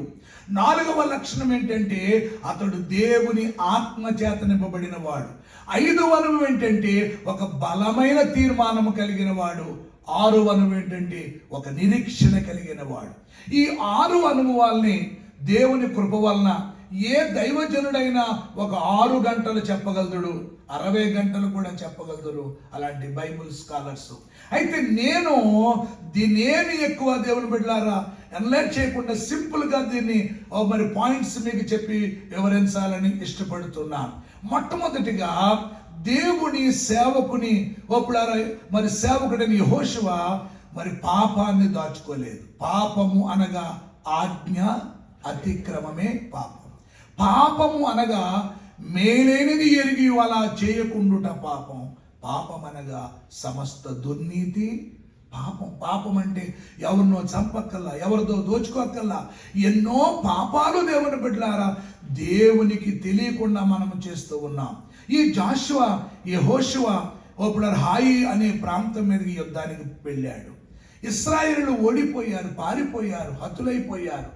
4వ లక్షణం ఏంటంటే అతడు దేవుని ఆత్మ చేత నింపబడిన వాడు. 5వ అనుభవం ఏంటంటే ఒక బలమైన తీర్మానము కలిగిన వాడు. 6వ అనుభవం ఏంటంటే ఒక నిరీక్షణ కలిగిన వాడు. ఈ 6 అనుభవాల్ని దేవుని కృప వలన ఏ దైవజనుడైనా ఒక 6 గంటలు చెప్పగలడు, 60 గంటలు కూడా చెప్పగలరు అలాంటి బైబుల్ స్కాలర్స్. అయితే నేను దీన్నేమి ఎక్కువ దేవుని బిడ్డలారా ఎన్లైట్ చేయకుండా సింపుల్గా దీన్ని మరి పాయింట్స్ మీకు చెప్పి వివరించాలని ఇష్టపడుతున్నాను. మొట్టమొదటిగా దేవుని సేవకుని మరి సేవకుడైన యెహోషువ మరి పాపాన్ని దాచుకోలేదు. పాపము అనగా ఆజ్ఞ అతిక్రమమే పాపం. పాపము అనగా మేలేనిది ఎరిగి అలా చేయకుండుట పాపం. పాపం అనగా సమస్త దుర్నీతి పాపం. పాపం అంటే ఎవరినో చంపక్కల్లా, ఎవరిదో దోచుకోక్కల్లా, ఎన్నో పాపాలు దేవుని బిడ్డలారా దేవునికి తెలియకుండా మనం చేస్తూ ఉన్నాం. ఈ యెహోషువ హాయి అనే ప్రాంతం మీదకి యుద్ధానికి వెళ్ళాడు. ఇశ్రాయేలు ఓడిపోయారు, పారిపోయారు, హతులైపోయారు.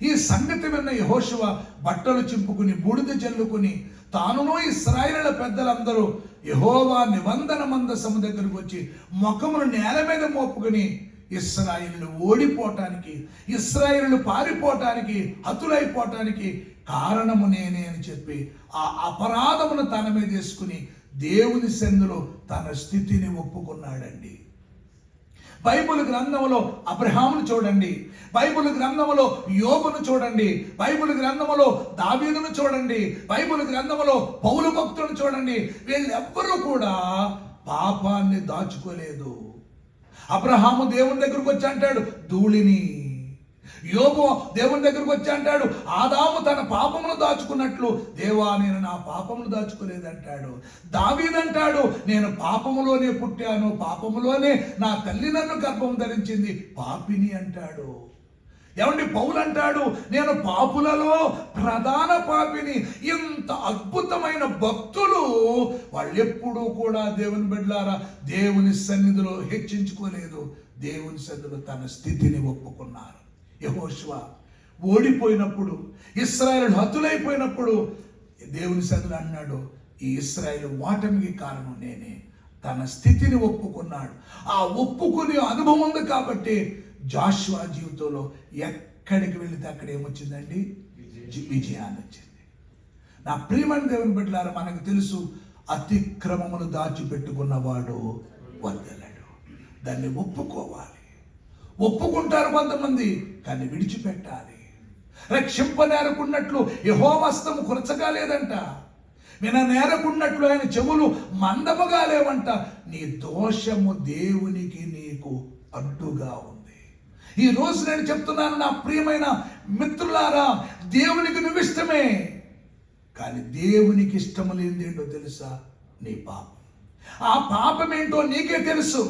ఈ సంగతి విన్న యెహోషువ బట్టలు చింపుకుని, బూడిద జల్లుకుని, తానును ఇశ్రాయేలు పెద్దలందరూ యెహోవా నిబంధన మందసము దగ్గరకు వచ్చి ముఖమును నేల మీద మోపుకుని ఇశ్రాయేలు ఓడిపోవటానికి, ఇశ్రాయేలు పారిపోవటానికి, హతులైపోవటానికి కారణము నేనే అని చెప్పి ఆ అపరాధమును తన మీద వేసుకుని దేవుని సన్నిధిలో తన స్థితిని ఒప్పుకున్నాడండి. బైబిల్ గ్రంథంలో అబ్రహామును చూడండి, బైబిల్ గ్రంథంలో యోబును చూడండి, బైబిల్ గ్రంథంలో దావీదును చూడండి, బైబిల్ గ్రంథంలో పౌలు భక్తులను చూడండి. వీళ్ళెవ్వరూ కూడా పాపాన్ని దాచుకోలేదు. అబ్రహాము దేవుని దగ్గరకు వచ్చి అంటాడు ధూళిని, యోబు దేవుని దగ్గరకు వచ్చి అంటాడు ఆదాము తన పాపమును దాచుకున్నట్లు దేవా నేను నా పాపమును దాచుకోలేదంటాడు. దావీదంటాడు నేను పాపములోనే పుట్టాను, పాపములోనే నా తల్లి నన్ను గర్భం ధరించింది, పాపిని అంటాడు. ఏమండి పౌలు అంటాడు నేను పాపులలో ప్రధాన పాపిని. ఇంత అద్భుతమైన భక్తులు వాళ్ళు ఎప్పుడూ కూడా దేవుని బిడ్డలారా దేవుని సన్నిధిలో హెచ్చించుకోలేదు, దేవుని సన్నిధిలో తన స్థితిని ఒప్పుకున్నారు. యెహోషువ ఓడిపోయినప్పుడు, ఇశ్రాయేలు హతులైపోయినప్పుడు దేవుని సన్నిధిలో అన్నాడు ఈ ఇశ్రాయేలు ఓటమికి కారణం నేనే. తన స్థితిని ఒప్పుకున్నాడు. ఆ ఒప్పుకునే అనుభవం ఉంది కాబట్టి జాషువా జీవితంలో ఎక్కడికి వెళితే అక్కడ ఏమొచ్చిందండి? విజయాన్ని వచ్చింది. నా ప్రియమైన దేవుని బిడ్డలారా మనకు తెలుసు అతిక్రమమును దాచిపెట్టుకున్నవాడు వర్ధిల్లడు. దాన్ని ఒప్పుకోవాలి. ఒప్పుకుంటారు కొంతమంది, కానీ విడిచిపెట్టాలి. రక్షింపనేరకున్నట్లు యెహోవా హస్తము కురచగా లేదంట. విననేరకున్నట్లు ఆయన చెవులు మందముగా లేవంట. నీ దోషము దేవునికి నీకు అడ్డుగా ఉంది. ఈ రోజు నేను చెప్తున్నాను నా ప్రియమైన మిత్రులారా, దేవునికి నువ్వు ఇష్టమే, కానీ దేవునికి ఇష్టము లేనిది ఏంటో తెలుసా? నీ పాపం. ఆ పాపం ఏంటో నీకే తెలుసు.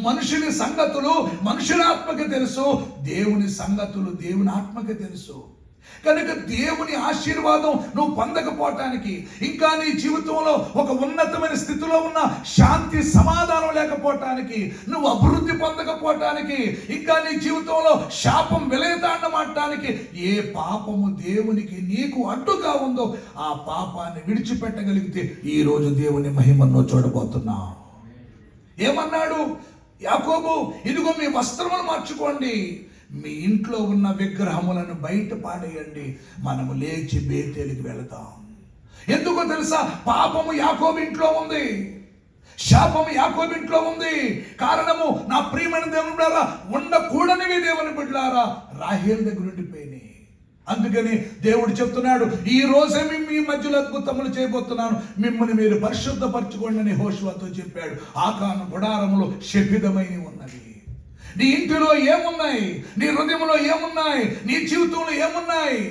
మనుషుని సంగతులు మనుషుల ఆత్మకి తెలుసు, దేవుని సంగతులు దేవుని ఆత్మకి తెలుసు. కనుక దేవుని ఆశీర్వాదం నువ్వు పొందకపోవటానికి, ఇంకా నీ జీవితంలో ఒక ఉన్నతమైన స్థితిలో ఉన్న శాంతి సమాధానం లేకపోవటానికి, నువ్వు అభివృద్ధి పొందకపోవటానికి, ఇంకా నీ జీవితంలో శాపం విలయతాండమాడటానికి ఏ పాపము దేవునికి నీకు అడ్డుగా ఉందో ఆ పాపాన్ని విడిచిపెట్టగలిగితే ఈ రోజు దేవుని మహిమను చూడబోతున్నావు. ఏమన్నాడు యాకోబు? ఇదిగో మీ వస్త్రములు మార్చుకోండి, మీ ఇంట్లో ఉన్న విగ్రహములను బయట పాడేయండి, మనము లేచి బేతేలికి వెళతాం. ఎందుకో తెలుసా? పాపము యాకోబు ఇంట్లో ఉంది, శాపము యాకోబు ఇంట్లో ఉంది. కారణము నా ప్రియమైన దేవుని బిడ్డలారా, ఉండకూడనివి దేవుని బిడ్డలారా రాహేలు దగ్గర ఉండిపోయినాయి. అందుకని దేవుడు చెప్తున్నాడు, ఈ రోజే మీ మధ్యలో అద్భుతములు చేయబోతున్నాను, మిమ్మల్ని మీరు పరిశుద్ధపరచుకోండి అని యెహోషువతో చెప్పాడు. ఆకాను గుడారములో శపితమైన ఉన్నది. నీ ఇంటిలో ఏమున్నాయి? నీ హృదయంలో ఏమున్నాయి? నీ జీవితంలో ఏమున్నాయి?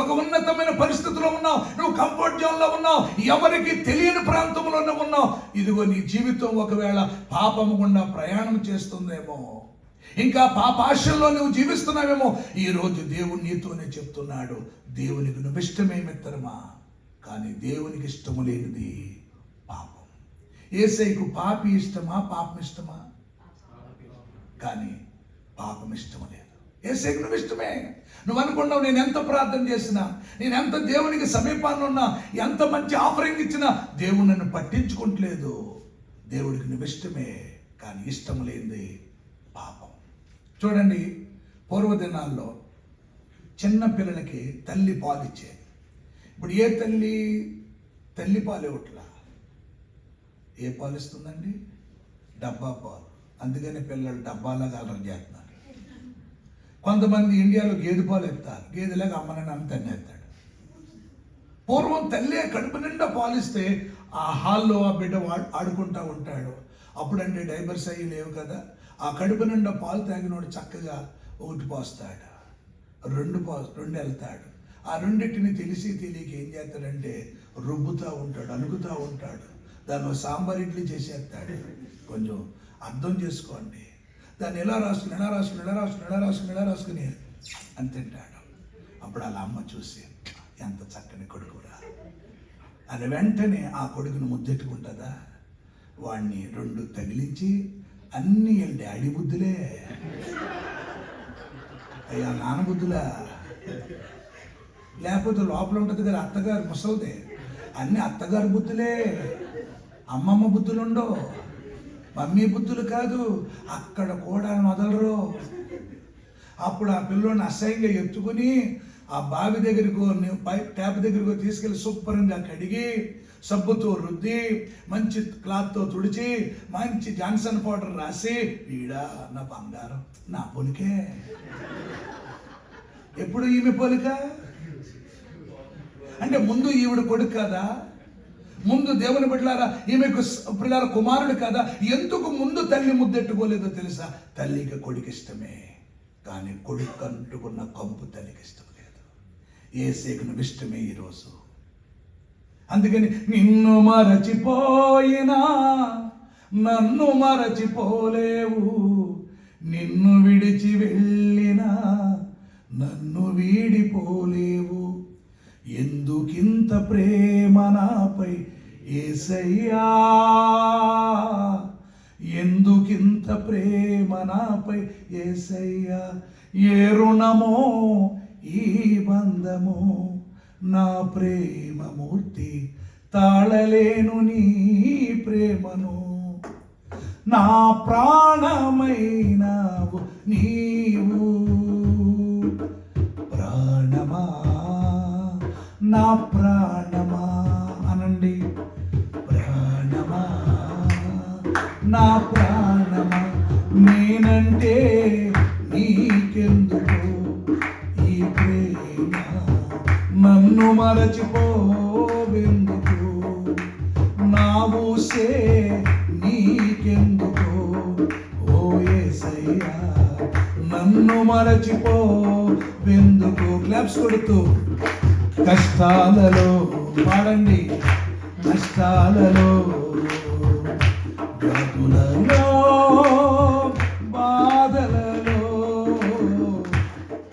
ఒక ఉన్నతమైన పరిస్థితిలో ఉన్నావు, నువ్వు కంఫర్ట్ జోన్లో ఉన్నావు, ఎవరికి తెలియని ప్రాంతంలో ఉన్నావు. ఇదిగో నీ జీవితం ఒకవేళ పాపము గుండా ప్రయాణం చేస్తుందేమో, ఇంకా పాపాశల్లో నువ్వు జీవిస్తున్నావేమో. ఈరోజు దేవుడు నీతోనే చెప్తున్నాడు, దేవునికి నువ్వు ఇష్టమే మిత్రమా, కానీ దేవునికి ఇష్టము లేనిది పాపం. యేసయ్యకు పాపి ఇష్టమా పాపం ఇష్టమా? కానీ పాపం ఇష్టము లేదు. యేసయ్యకు నువ్వు ఇష్టమే. నువ్వు అనుకున్నావు నేను ఎంత ప్రార్థన చేసినా, నేను ఎంత దేవునికి సమీపాన్ని ఉన్నా, ఎంత మంచి ఆఫరింగ్ ఇచ్చినా దేవుడు నన్ను పట్టించుకుంటలేదు. దేవుడికి నువ్వు ఇష్టమే, కానీ ఇష్టం లేనిది పాపం. చూడండి, పూర్వదినాల్లో చిన్న పిల్లలకి తల్లి పాలు ఇచ్చేది. ఇప్పుడు ఏ తల్లి పాలు ఇవ్వట్లా. ఏ పాలు ఇస్తుందండి? డబ్బా పాలు. అందుకని పిల్లలు డబ్బాలాగా అలర్ చేస్తున్నారు. కొంతమంది ఇండియాలో గేదె పాలు ఎత్తారు, గేదెలాగా అమ్మనని అమ్మ తన్నేస్తాడు. పూర్వం తల్లి కడుపు నిండా పాలిస్తే ఆ హాల్లో ఆ బిడ్డ ఆడుకుంటూ ఉంటాడు. అప్పుడంటే డైబర్స్ అయ్యి లేవు కదా. ఆ కడుపు నిండా పాలు తాగినోడు చక్కగా ఒకటి పోస్తాడు, రెండు వెళ్తాడు. ఆ రెండింటిని తెలియక ఏం చేస్తాడంటే రుబ్బుతూ ఉంటాడు, అలుగుతూ ఉంటాడు. దాన్ని సాంబార్ ఇడ్లీ చేసేస్తాడు. కొంచెం అర్థం చేసుకోండి. దాన్ని ఎలా రాసుకుని అని తింటాడు. అప్పుడు అలా అమ్మ చూసి ఎంత చక్కని కొడుకురా అని వెంటనే ఆ కొడుకును ముద్దెట్టుకుంటుందా? వాడిని రెండు తగిలించి అన్నీ డాడీ బుద్ధులే, అయ్యా నాన్న బుద్ధులా, లేకపోతే లోపల ఉంటుంది కదా అత్తగారు ముసలిదే, అన్ని అత్తగారు బుద్ధులే, అమ్మమ్మ బుద్ధులుండవు, మమ్మీ బుద్ధులు కాదు. అక్కడ కూడా మొదలరు. అప్పుడు ఆ పిల్లోని అసహ్యంగా ఎత్తుకుని ఆ బావి దగ్గరకు ట్యాప్ దగ్గరకు తీసుకెళ్ళి శుభ్రంగా కడిగి సబ్బుతో రుద్ది మంచి క్లాత్తో తుడిచి మంచి జాన్సన్ పౌడర్ రాసి, వీడా నా బంగారం, నా పొలికే. ఎప్పుడు ఈమె పొలిక అంటే ముందు ఈవిడ కొడుకు కదా, ముందు దేవుని బిడ్డలారా ఈమెకు పిల్లల కుమారుడు కదా. ఎందుకు ముందు తల్లి ముద్దెట్టుకోలేదో తెలుసా? తల్లికి కొడుకు ఇష్టమే, కానీ కొడుకు అంటుకున్న కంపు తల్లికి ఇష్టం లేదు. యేసేకు నువ్వు ఇష్టమే ఈరోజు. అందుకని నిన్ను మరచిపోయినా నన్ను మరచిపోలేవు, నిన్ను విడిచి వెళ్ళినా నన్ను వీడిపోలేవు. ఎందుకింత ప్రేమ నాపై యేసయ్యా, ఎందుకింత ప్రేమ నాపై యేసయ్యా. ఏ రుణమో ఈ బంధము, నా ప్రేమమూర్తి తాళలేను నీ ప్రేమను. నా ప్రాణమైనావు నీవు, ప్రాణమా నా ప్రాణమా అనండి, ప్రాణమా నా ప్రాణమా, నేనంటే నీకెందుకు ఈ నన్ను మరచిపోవెందుకు, నా ఊసే నీకెందుకు ఓ యేసయ్యా, నన్ను మరచిపోవెందుకు. క్లాప్స్ కొడుతూ కష్టాలలో పాడండి, కష్టాలలో వ్యాధులలో బాధలలో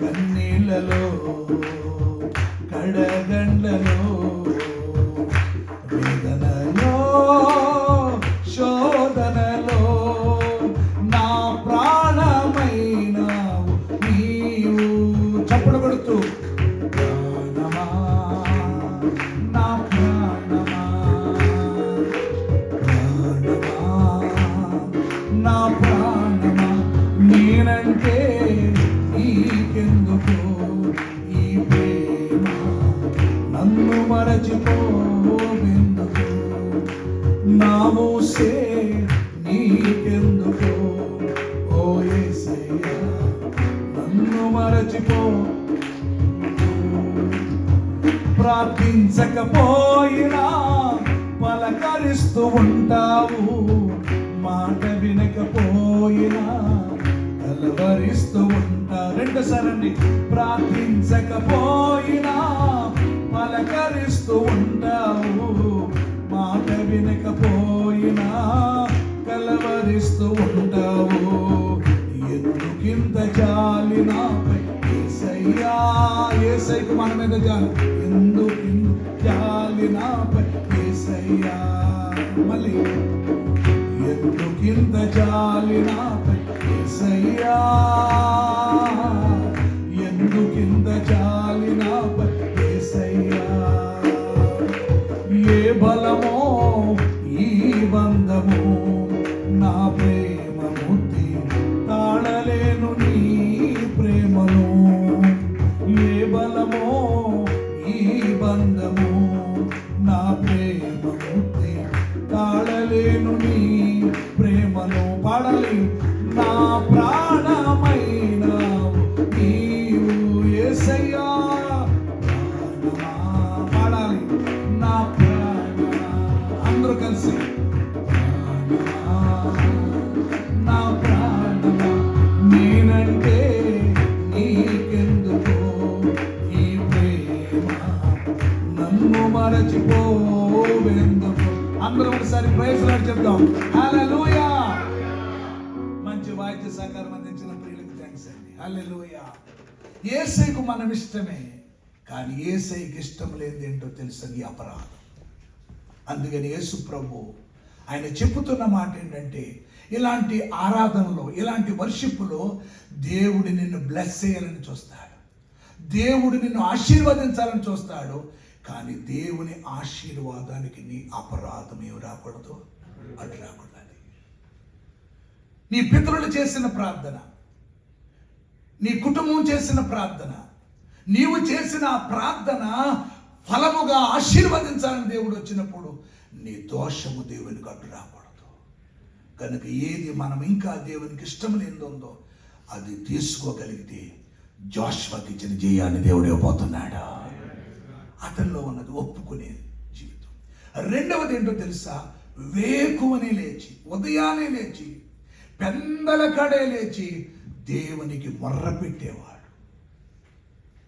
కన్నీళ్ళలో కడగండ్లలో వేదనలో శోధనలో నా ప్రాణమైనావు నీవు. చప్పుడు కొడుతూ ప్రాణమా నా ప్రాణమా, ప్రాణమా నా ప్రాణమా, నేనంటే నీకెందుకు ఈ ప్రేమ, నన్ను మరచిపోవెందుకు, నా ఊసే నీకెందుకు ఓ యేసయ్యా, నన్ను మరచిపో. ప్రార్థించకపోయినా పలకరిస్తూ ఉంటావు, మాట వినకపోయినా కలవరిస్తూ ఉంటా. రెండోసారండి. ప్రార్థించకపోయినా పలకరిస్తూ ఉంటావు, మాట వినకపోయినా కలవరిస్తూ ఉంటావు. ఎందుకింత జాలి నాపై యేసయ్యా, యేసయ్యకు మన మీద జాలి, ఎందుకింత జాలి నాపై యేసయ్యా. మళ్ళీ ఎందుకింత జాలి నాపై యేసయ్యా, ఎందుకింత జాలి నాపై యేసయ్యా. ఏ బలమో ఈ బంధము, నా ప్రేమ ముద్ది తాళలేను నీ ప్రేమను. ఏ బలమో ఈ బంధము, నా ప్రేమ ముద్ది తాళలేను నీ ప్రేమను. పాడాలి. నా ప్రాణమైనావు నీవు యేసయ్యా, ప్రాణమా. పాడాలి. నా ప్రాణమా, అందరూ కలిసి ప్రాణమా, నా ప్రాణమా, నేనంటే నీకెందుకు ఈ ప్రేమ, నన్ను మరచిపోవెందుకు. అందరం ఒకసారి ప్రైజ్ లార్డ్ చెప్దాం. హల్లెలూయా. మంచి వాయిద్య సహకారం అందించిన ప్రియులకు థాంక్స్ అండి. హల్లెలూయా. యేసయ్యకు మనం ఇష్టమే, కానీ యేసయ్యకి ఇష్టం లేనిది ఏంటో తెలుసని అపరాధం. అందుకని యేసు ప్రభు ఆయన చెప్పుతున్న మాట ఏంటంటే, ఇలాంటి ఆరాధనలో, ఇలాంటి వర్షిప్లో దేవుడు నిన్ను బ్లెస్ చేయాలని చూస్తాడు, దేవుడు నిన్ను ఆశీర్వదించాలని చూస్తాడు. కానీ దేవుని ఆశీర్వాదానికి నీ అపరాధం ఏమి రాకూడదు, అటు రాకూడదు. నీ పితరులు చేసిన ప్రార్థన, నీ కుటుంబం చేసిన ప్రార్థన, నీవు చేసిన ప్రార్థన ఫలముగా ఆశీర్వదించాలని దేవుడు వచ్చినప్పుడు నీ దోషము దేవునికి అడ్డు రాకూడదు. కనుక ఏది మనం ఇంకా దేవునికి ఇష్టం లేనిదో అది తీసుకోగలిగితే జోషువకి ఇచ్చిన జయాన్ని దేవుడు ఇవ్వబోతున్నాడు. అతనిలో ఉన్నది ఒప్పుకునే జీవితం. రెండవది ఏంటో తెలుసా? వేకువనే లేచి, ఉదయాన్నే లేచి, పెందల కడే లేచి దేవునికి మొర్ర పెట్టేవాడు.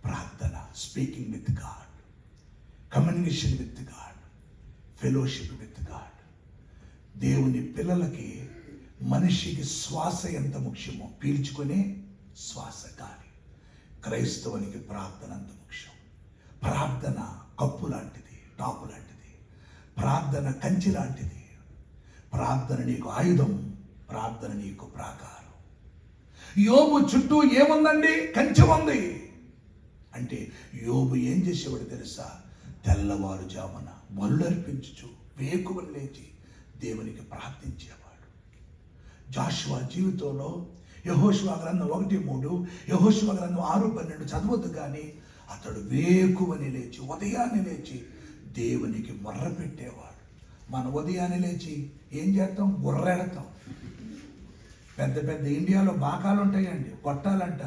ప్రార్థన, speaking with God, communication with God, fellowship with God. దేవుని పిల్లలకి మనిషికి శ్వాస ఎంత ముఖ్యమో, పీల్చుకునే శ్వాస కానీ క్రైస్తవునికి ప్రార్థన అంత ముఖ్యం. ప్రార్థన కప్పు లాంటిది, టాపు లాంటిది. ప్రార్థన కంచి లాంటిది. ప్రార్థన నీకు ఆయుధం, ప్రార్థన నీకు ప్రాకారం. యోబు చుట్టూ ఏముందండి? కంచె ఉంది. అంటే యోబు ఏం చేసేవాడు తెలుసా? తెల్లవారుజామున బలులర్పించుచు వేకువని లేచి దేవునికి ప్రార్థించేవాడు. జాషువా జీవితంలో యెహోషువ గ్రంథం 1:3, యెహోషువ గ్రంథం 6:12 చదవద్దు, కానీ అతడు వేకువని లేచి, ఉదయాన్నే లేచి దేవునికి మొర్ర పెట్టేవాడు. మన ఉదయాన్నే లేచి ఏం చేస్తాం? గుర్రెడతాం. పెద్ద పెద్ద ఇండియాలో బాకాలు ఉంటాయండి, కొట్టాలంట.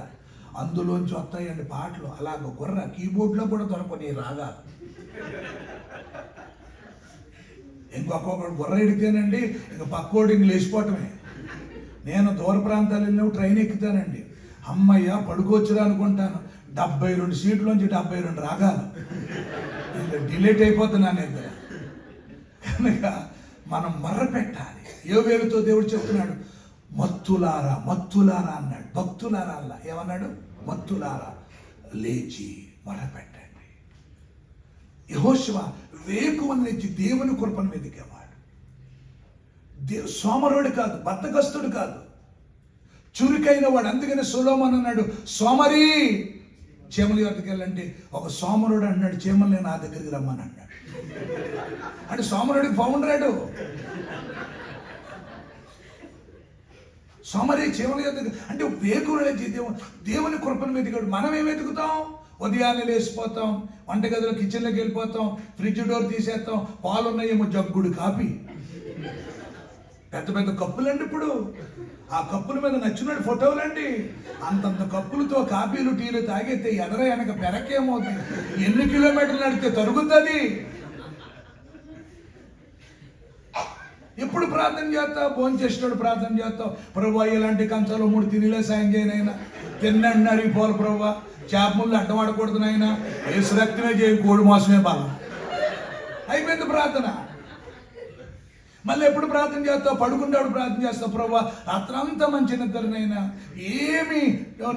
అందులోంచి వస్తాయండి పాటలు. అలాగ గుర్ర కీబోర్డ్లో కూడా దొరకని రాగాలు. ఇంకొకడు గుర్ర ఎడితేనండి ఇంక పక్కోడి ఇంక లేచిపోవటమే. నేను దూర ప్రాంతాలు వెళ్ళినప్పుడు ట్రైన్ ఎక్కుతానండి, అమ్మయ్య పడుకోవచ్చురా అనుకుంటాను, 72 సీట్లోంచి 72 రాగాలు. ఇంకా డిలేట్ అయిపోతున్నాను ఇద్దరు. కనుక మనం మర్ర పెట్టాలి. యోవేలుతో దేవుడు చెప్తున్నాడు, మత్తులారా మత్తులారా అన్నాడు, భక్తులారా అలా ఏమన్నాడు, మత్తులారా లేచి మర్ర పెట్టండి. యెహోషువ వేకువని లేచి దేవుని కృపను వెతికేవాడు. సోమరుడు కాదు, బద్ధకస్తుడు కాదు, చురుకైన వాడు. అందుకని సొలొమోను అన్నాడు, సోమరి చీమల వద్దకు వెళ్ళంటే ఒక సోమరుడు అన్నాడు, చీమల్ని నా దగ్గరికి రమ్మని అన్నాడు. అంటే సోమరుడికి ఫౌండరాడు. సోమరి చీమల వద్దకు అంటే వేకువని లేచి దేవుని కృపను వెతికాడు. మనం ఏం వెతుకుతాం? ఉదయాన్నే లేచిపోతాం, వంటగదిలో కిచెన్లోకి వెళ్ళిపోతాం, ఫ్రిడ్జ్ డోర్ తీసేస్తాం, పాలున్నాయేమో జగ్గుడు కాపీ, పెద్ద పెద్ద కప్పులండి. ఇప్పుడు ఆ కప్పుల మీద నచ్చినట్టు ఫోటోలండి. అంతంత కప్పులతో కాపీలు టీలు తాగితే ఎదర వెనక పెరకేమవుతుంది, ఎన్ని కిలోమీటర్లు నడితే తరుగుతుంది. ఎప్పుడు ప్రార్థన చేస్తావు? భోజనం చేసినప్పుడు ప్రార్థన చేస్తావు, ప్రభువా ఇలాంటి కంచాలు 3 తినిలే సాయం చేయనైనా, తిన్నండి అరిగిపోవాలి ప్రభువా, చేప ముళ్ళు అడ్డవాడకూడదు నాయన, ఏసు రక్తమే చేయి, కోడి మాసమే బలం. అయిపోయింది ప్రార్థన. మళ్ళీ ఎప్పుడు ప్రార్థన చేస్తావు? పడుకునేవాడు ప్రార్థన చేస్తావు, ప్రభువా రాత్రంతా మంచి నిద్రనైనా, ఏమి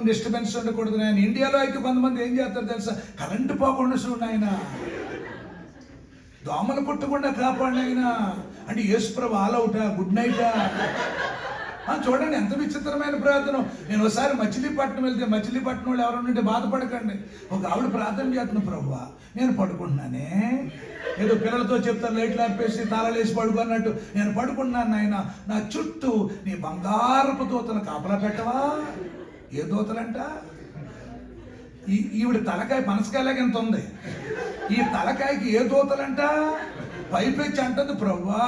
డిస్టర్బెన్స్ ఉండకూడదు నాయన. ఇండియాలో అయితే కొంతమంది ఏం చేస్తారు తెలుసా, కరెంటు పోకుండా చూడైనా, దోమలు పుట్టకుండా కాపాడినైనా. అంటే యేసు ప్రభు ఆల్ అవుటా, గుడ్ నైటా? చూడండి ఎంత విచిత్రమైన ప్రార్థన. నేను ఒకసారి మచిలీపట్నం వెళ్తే, మచిలీపట్నం వాళ్ళు ఎవరైనా ఉంటే బాధపడకండి, ఒక ఆవిడ ప్రార్థన చేస్తున్నా, ప్రభువా నేను పడుకుంటున్నానే, ఏదో పిల్లలతో చెప్తాను లైట్లు ఆర్పేసి తాళాలేసి పడుకున్నట్టు నేను పడుకున్నాను నాయన, నా చుట్టూ నీ బంగారపు దూతను కాపలా పెట్టవా. ఏ దూతలంట? ఈవిడ తలకాయ పనసకాయలాగా ఎంత ఉంది, ఈ తలకాయకి ఏ దూతలంట? పైపెచ్చి అంటది, ప్రభువా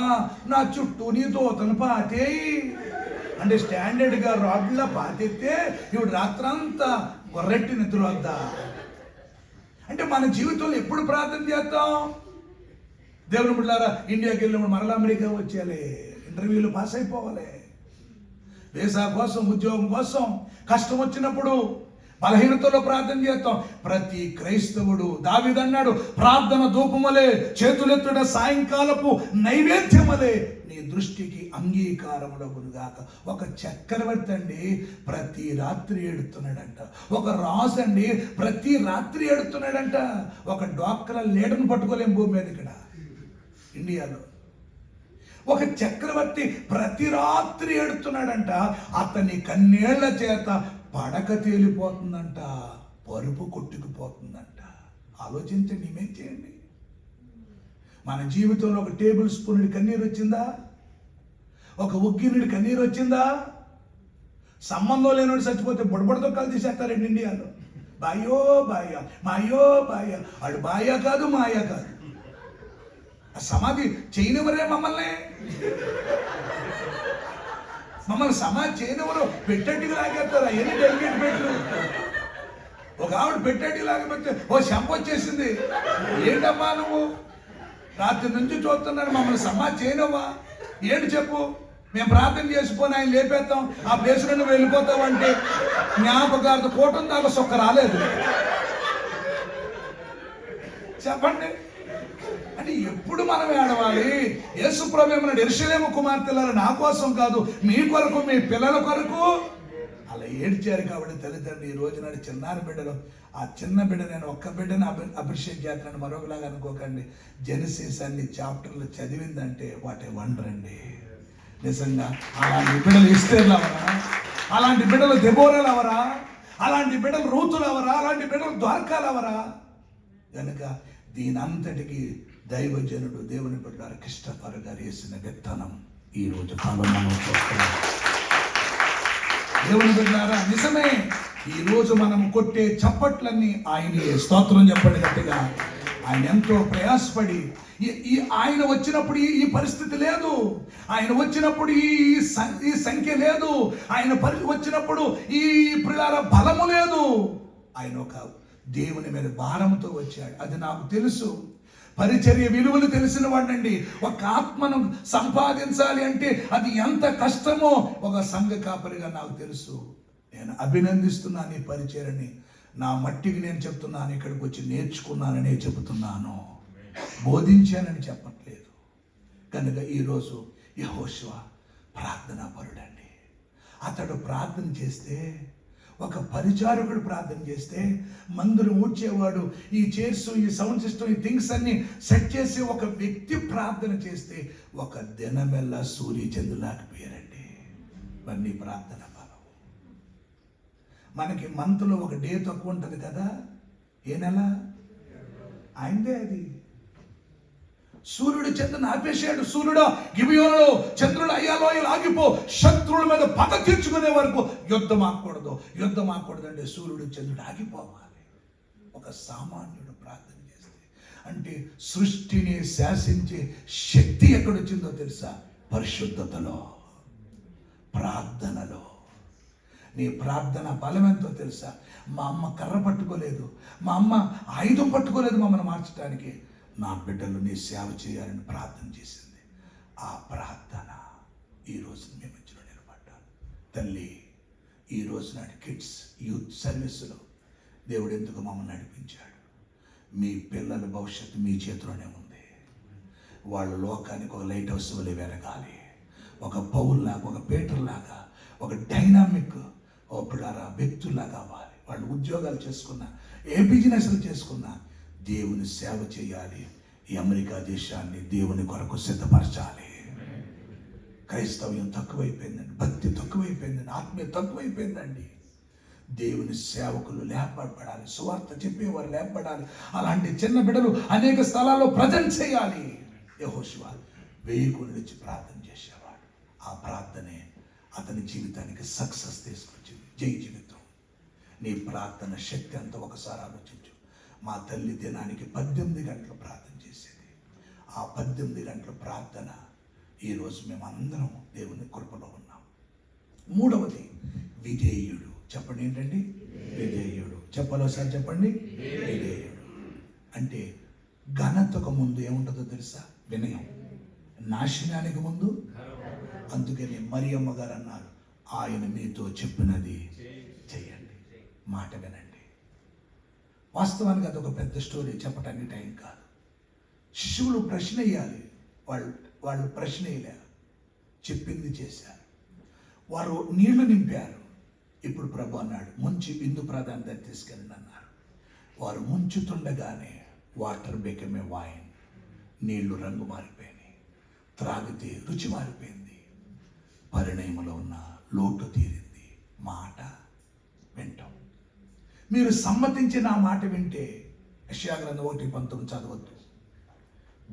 నా చుట్టూ నీ దూతను పాతేయి. అంటే స్టాండర్డ్గా రాడ్లా పాతెత్తే ఈవిడ రాత్రంతా గొర్రెట్టి నిద్ర వద్దా. అంటే మన జీవితంలో ఎప్పుడు ప్రార్థన చేస్తాం? దేవుని బిడ్డలారా, ఇండియాకి వెళ్ళినప్పుడు మరలా అమెరికా వచ్చేయాలి, ఇంటర్వ్యూలు పాస్ అయిపోవాలి, వీసా కోసం, ఉద్యోగం కోసం. కష్టం వచ్చినప్పుడు బలహీనతలో ప్రార్థన చేస్తాం. ప్రతి క్రైస్తవుడు దావీదు అన్నాడు, ప్రార్థన ధూపమలే చేతులెత్తుడ సాయంకాలపు నైవేద్యమలే నీ దృష్టికి అంగీకారములగునుగాక. ఒక చక్రవర్తి అండి ప్రతి రాత్రి ఏడుతున్నాడంట, ఒక రాజు అండి ప్రతి రాత్రి ఏడుతున్నాడంట. ఒక డాక్టర్ లీడర్ని పట్టుకోలేం భూమి మీద ఇక్కడ ఇండియాలో. ఒక చక్రవర్తి ప్రతి రాత్రి ఏడుతున్నాడంట, అతని కన్నీళ్ల చేత పడక తేలిపోతుందంట, పరుపు కొట్టుకుపోతుందంట. ఆలోచించండి, ఏమేం చేయండి. మన జీవితంలో ఒక టేబుల్ స్పూనుడి కన్నీరు వచ్చిందా? ఒక ఉగ్గినుడి కన్నీరు వచ్చిందా? సంబంధం లేనివాడు చచ్చిపోతే బుడబుడతో కలిసి తీసేస్తారండి ఇండియాలో. బాయో బాయ, మాయో బాయ, అడు బాయా కాదు మాయా కాదు. సమాధి చేయనివరే మమ్మల్ని సమాధి చేయనివరు పెట్టేట్టుగా లాగేస్తారు. ఎన్ని డెలిగేట్ పెట్టు. ఒక ఆవిడ పెట్టేట్టుగా లాగకపోతే ఓ శంప వచ్చేసింది. ఏంటమ్మా నువ్వు రాత్రి నుంచి చూస్తున్నాడు, మమ్మల్ని సమాధి చేయనవ్వా? ఏంటి చెప్పు, మేము ప్రార్థన చేసిపోయి ఆయన లేపేస్తాం, ఆ ప్లేస్ నుండి వెళ్ళిపోతావు అంటే జ్ఞాపకార్థ కూటం దాకా సొక్క రాలేదు. చెప్పండి. అంటే ఎప్పుడు మనం ఏడవాలి? యేసు ప్రభువు ఏమన్నాడు, యెరూషలేము కుమార్తెలారా నా కోసం కాదు మీ కొరకు, మీ పిల్లల కొరకు. అలా ఏడ్చారు కాబట్టి తల్లిదండ్రులు ఈ రోజు నాడు చిన్నారి బిడ్డలు, ఆ చిన్న బిడ్డ, నేను ఒక్క బిడ్డను అప్రిషియేట్ చేస్తున్నాను, మరొకలాగా అనుకోకండి. జెనసిస్ అన్ని చాప్టర్లు చదివిందంటే వాట్ ఏ వండర్ అండి. నిజంగా అలాంటి బిడ్డలు ఎస్తేర్లు అవరా, అలాంటి బిడ్డలు దెబోరాలు అవరా, అలాంటి బిడ్డలు రూతులు అవరా, అలాంటి బిడ్డలు ద్వారకాలు అవరా. కనుక దీనంతటికి దైవజనుడు దేవుని బిడ్డ క్రిస్టఫర్ గారు వేసిన విత్తనం ఈ రోజు కాలం మనం చూస్తున్నాం. దేవుని బిడ్డారా, నిజమే, ఈ రోజు మనం కొట్టే చప్పట్లన్నీ ఆయనే. స్తోత్రం చెప్పండి గట్టిగా. ఆయన ఎంతో ప్రయాసపడి ఆయన వచ్చినప్పుడు ఈ పరిస్థితి లేదు, ఆయన వచ్చినప్పుడు ఈ సంఖ్య లేదు, ఆయన వచ్చినప్పుడు ఈ పిల్లల బలము లేదు. ఆయన ఒక దేవుని మీద భారంతో వచ్చాడు. అది నాకు తెలుసు. పరిచర్య విలువలు తెలిసిన వాడినండి. ఒక ఆత్మను సంపాదించాలి అంటే అది ఎంత కష్టమో ఒక సంఘ కాపరిగా నాకు తెలుసు. నేను అభినందిస్తున్నాను ఈ పరిచర్యని. నా మట్టికి నేను చెప్తున్నాను, ఇక్కడికి వచ్చి నేర్చుకున్నాననే చెబుతున్నాను, బోధించానని చెప్పట్లేదు. కనుక ఈరోజు యెహోషువ ప్రార్థనా పరుడండి. అతడు ప్రార్థన చేస్తే, ఒక పరిచారకుడు ప్రార్థన చేస్తే, మందులు ఊడ్చేవాడు ఈ చైర్స్, ఈ సౌండ్ సిస్టమ్, ఈ థింగ్స్ అన్ని సెట్ చేసి ఒక వ్యక్తి ప్రార్థన చేస్తే ఒక దినమెల్లా సూర్య చంద్రులాగిపోయారండి. ఇవన్నీ ప్రార్థన బలం. మనకి మంత్లో ఒక డే తక్కువ ఉంటుంది కదా, ఏ నెల? ఆయనదే అది. సూర్యుడు చంద్రుని ఆపేశాడు. సూర్యుడు గిబియోనులో, చంద్రుడు అయ్యాలో ఆగిపో, శత్రువుల మీద పగ తీర్చుకునే వరకు యుద్ధం ఆగకూడదంటే సూర్యుడు చంద్రుడు ఆగిపోవాలి. ఒక సామాన్యుడు ప్రార్థన చేస్తే, అంటే సృష్టిని శాసించే శక్తి ఎక్కడొచ్చిందో తెలుసా? పరిశుద్ధతలో, ప్రార్థనలో. నీ ప్రార్థన బలం ఎంతో తెలుసా? మా అమ్మ కర్ర పట్టుకోలేదు, మా అమ్మ ఆయుధం పట్టుకోలేదు మమ్మల్ని మార్చడానికి. నా బిడ్డలు నీ సేవ చేయాలని ప్రార్థన చేసింది. ఆ ప్రార్థన ఈరోజు మీ మధ్యలో నిలబడ్డాను. తల్లి, ఈరోజు నాటి కిడ్స్ యూత్ సర్వీసులో దేవుడు ఎందుకు మమ్మల్ని నడిపించాడు? మీ పిల్లల భవిష్యత్తు మీ చేతిలోనే ఉంది. వాళ్ళ లోకానికి ఒక లైట్ హౌస్ వలె వెలగాలి. ఒక పౌల్లాగా, ఒక పీటర్లాగా, ఒక డైనామిక్ పిల్లరా వ్యక్తుల్లాగా అవ్వాలి. వాళ్ళు ఉద్యోగాలు చేసుకున్నా, ఏ బిజినెస్లు చేసుకున్నా దేవుని సేవ చేయాలి. ఈ అమెరికా దేశాన్ని దేవుని కొరకు సిద్ధపరచాలి. క్రైస్తవ్యం తక్కువైపోయిందండి, భక్తి తక్కువైపోయిందండి, ఆత్మీయ తక్కువైపోయిందండి. దేవుని సేవకులు లేపబడాలి, సువార్త చెప్పేవారు లేపబడాలి. అలాంటి చిన్న బిడ్డలు అనేక స్థలాల్లో ప్రజెంట్ చేయాలి. యెహోషువ 1000 కోట్ల నుంచి ప్రార్థన చేసేవాడు. ఆ ప్రార్థనే అతని జీవితానికి సక్సెస్ తీసుకొచ్చింది. జై జీవితం. నీ ప్రార్థన శక్తి అంతా ఒకసారి ఆలోచించు. మా తల్లి దినానికి 18 గంటలు ప్రార్థన చేసేది. ఆ 18 గంటల ప్రార్థన ఈరోజు మేమందరం దేవుని కృపలో ఉన్నాం. మూడవది విధేయుడు. చెప్పండి, ఏంటండి? విధేయుడు. చెప్పాలో సార్ చెప్పండి. విధేయుడు అంటే ఘనతకు ముందు ఏముంటుందో తెలుసా? వినయం. నాశనానికి ముందు. అందుకని మరియమ్మ గారు అన్నారు, ఆయన మీతో చెప్పినది చెయ్యండి, మాట వినండి. వాస్తవానికి అదొక పెద్ద స్టోరీ, చెప్పటానికి టైం కాదు. శిష్యులు ప్రశ్న వేయాలి, వాళ్ళు ప్రశ్న వేయలేరు, చెప్పింది చేశారు. వారు నీళ్లు నింపారు. ఇప్పుడు ప్రభు అన్నాడు, ముంచి బిందు ప్రాధాన్యత తీసుకెళ్ళండి అన్నారు. వారు ముంచుతుండగానే వాటర్ బికమ్ వైన్, నీళ్లు రంగు మారిపోయినాయి, త్రాగితే రుచి మారిపోయింది, పరిణయములో ఉన్న లోటు తీరింది. మాట వింటాం. మీరు సమ్మతించిన ఆ మాట వింటే, యెషయా గ్రంథం 1:19 చదవద్దు.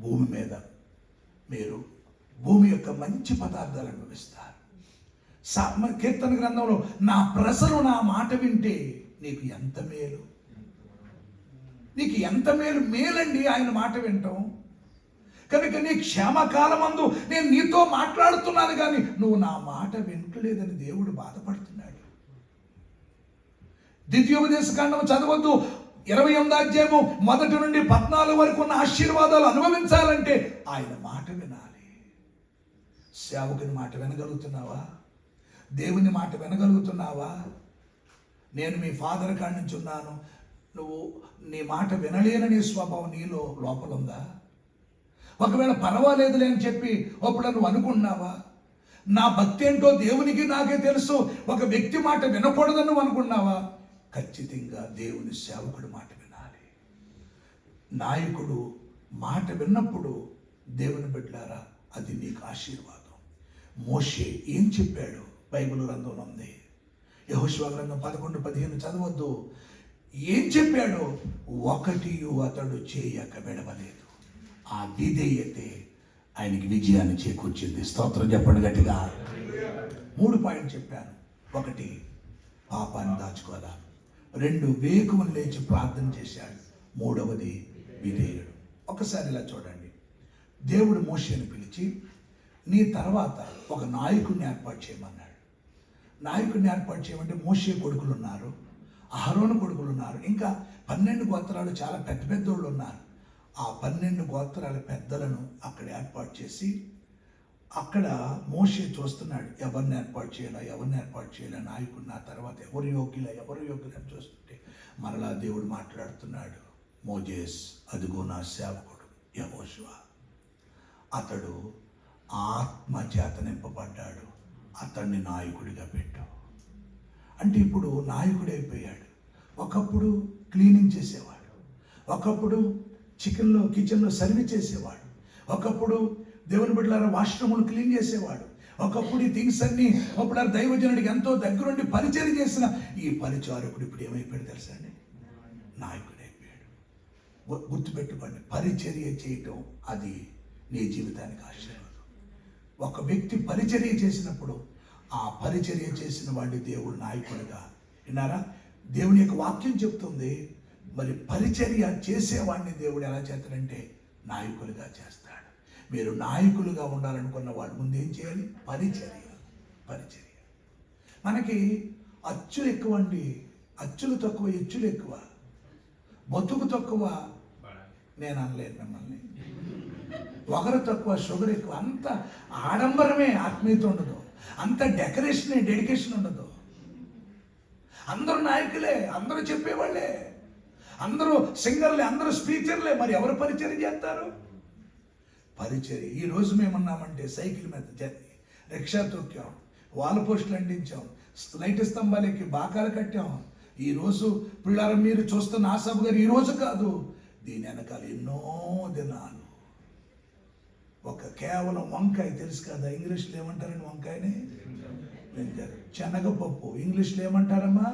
భూమి మీద మీరు భూమి యొక్క మంచి పదార్థాలు అనుభవిస్తారు. కీర్తన గ్రంథంలో నా ప్రజలు నా మాట వింటే నీకు ఎంత మేలు, నీకు ఎంత మేలండి ఆయన మాట వింటాం. కనుక నీ క్షేమకాలమందు నేను నీతో మాట్లాడుతున్నాను కానీ నువ్వు నా మాట వింటలేదని దేవుడు బాధపడుతున్నాడు. ద్వితీయోపదేశకాండం చదవద్దు. 28వ అధ్యాయము 1 నుండి 14 వరకు ఉన్న ఆశీర్వాదాలు అనుభవించాలంటే ఆయన మాట వినాలి. సేవకుని మాట వినగలుగుతున్నావా? దేవుని మాట వినగలుగుతున్నావా? నేను మీ ఫాదర్ కాడి నుంచి ఉన్నాను, నువ్వు నీ మాట వినలేననే స్వభావం నీలో లోపల ఉందా? ఒకవేళ పర్వాలేదులే అని చెప్పి అప్పుడు నువ్వు అనుకున్నావా? నా భక్తి ఏంటో దేవునికి నాకే తెలుసు, ఒక వ్యక్తి మాట వినకూడదని నువ్వు అనుకున్నావా? ఖచ్చితంగా దేవుని సేవకుడు మాట వినాలి. నాయకుడు మాట విన్నప్పుడు దేవుని బిడ్డలారా అది నీకు ఆశీర్వాదం. మోషే ఏం చెప్పాడు? బైబిల్ గ్రంథంలో ఉంది. యెహోషువ గ్రంథం 11:15 చదవద్దు. ఏం చెప్పాడు? ఒకటి అతడు చేయక విడవలేదు. ఆ విధేయతే ఆయనకి విజయాన్ని చేకూర్చింది. స్తోత్రం చెప్పండి గట్టిగా. 3 పాయింట్ చెప్పాను. 1, పాపాన్ని దాచుకోవాలా. 2, వేకువని లేచి ప్రార్థన చేశాడు. 3వది విధేయుడు. ఒకసారి ఇలా చూడండి, దేవుడు మోషేని పిలిచి నీ తర్వాత ఒక నాయకుడిని ఏర్పాటు చేయమన్నాడు. నాయకుడిని ఏర్పాటు చేయమంటే మోషే కొడుకులు ఉన్నారు, అహరోను కొడుకులు ఉన్నారు, ఇంకా 12 గోత్రాలు చాలా పెద్ద పెద్దోళ్ళు ఉన్నారు. ఆ 12 గోత్రాల పెద్దలను అక్కడ ఏర్పాటు చేసి అక్కడ మోషే చూస్తున్నాడు, ఎవరిని ఏర్పాటు చేయాలా నాయకుడు, నా తర్వాత ఎవరు యోగ్యులని చూస్తుంటే మరలా దేవుడు మాట్లాడుతున్నాడు, మోజేస్, అదిగో నా సేవకుడు యెహోషువ, అతడు ఆత్మ చేత నింపబడ్డాడు, అతన్ని నాయకుడిగా పెట్టు అంటే ఇప్పుడు నాయకుడైపోయాడు. ఒకప్పుడు క్లీనింగ్ చేసేవాడు, ఒకప్పుడు కిచెన్లో సర్వీస్ చేసేవాడు, ఒకప్పుడు దేవుని బిడ్డలారా వాష్రూములు క్లీన్ చేసేవాడు, ఒకప్పుడు ఈ థింగ్స్ అన్నీ ఒకప్పుడు దైవజనుడికి ఎంతో దగ్గరుండి పరిచర్య చేసిన ఈ పరిచారకుడు ఇప్పుడు ఏమైపోయాడు తెలుసా అండి? నాయకుడైపోయాడు. గుర్తుపెట్టుకోండి, పరిచర్య చేయటం అది నీ జీవితానికి ఆశీర్వాదం. ఒక వ్యక్తి పరిచర్య చేసినప్పుడు ఆ పరిచర్య చేసిన వాడిని దేవుడు నాయకుడిగా, విన్నారా? దేవుని యొక్క వాక్యం చెప్తుంది, మరి పరిచర్య చేసేవాడిని దేవుడు ఎలా చేస్తాడంటే నాయకులుగా చేస్తాడు. మీరు నాయకులుగా ఉండాలనుకున్న వాడు ముందు ఏం చేయాలి? పరిచర్య. మనకి అచ్చులు ఎక్కువ అండి, అచ్చులు తక్కువ, ఎచ్చులు ఎక్కువ, బతుకు తక్కువ. నేను అనలేదు మిమ్మల్ని, ఒకరు తక్కువ, షుగర్ ఎక్కువ. అంత ఆడంబరమే, ఆత్మీయత ఉండదు, అంత డెకరేషనే, డెడికేషన్ ఉండదు. అందరూ నాయకులే, అందరూ చెప్పేవాళ్ళే, అందరూ సింగర్లే, అందరూ స్పీకర్లే, మరి ఎవరు పరిచర్య చేస్తారు? పరిచర్య. ఈరోజు మేమన్నామంటే సైకిల్ మీద జర్నీ, రిక్షా తొక్కాం, వాల్ పోస్టులు అంటించాం, లైట్ స్తంభాలకి బాకాలు కట్టాం. ఈరోజు పిల్లలు మీరు చూస్తున్న ఆసాబ్ గారు ఈరోజు కాదు, దీని వెనకాల ఎన్నో దినాలు. కేవలం వంకాయ తెలుసు కదా, ఇంగ్లీష్లో ఏమంటారండి వంకాయని? శనగపప్పు. ఇంగ్లీష్లో ఏమంటారమ్మా?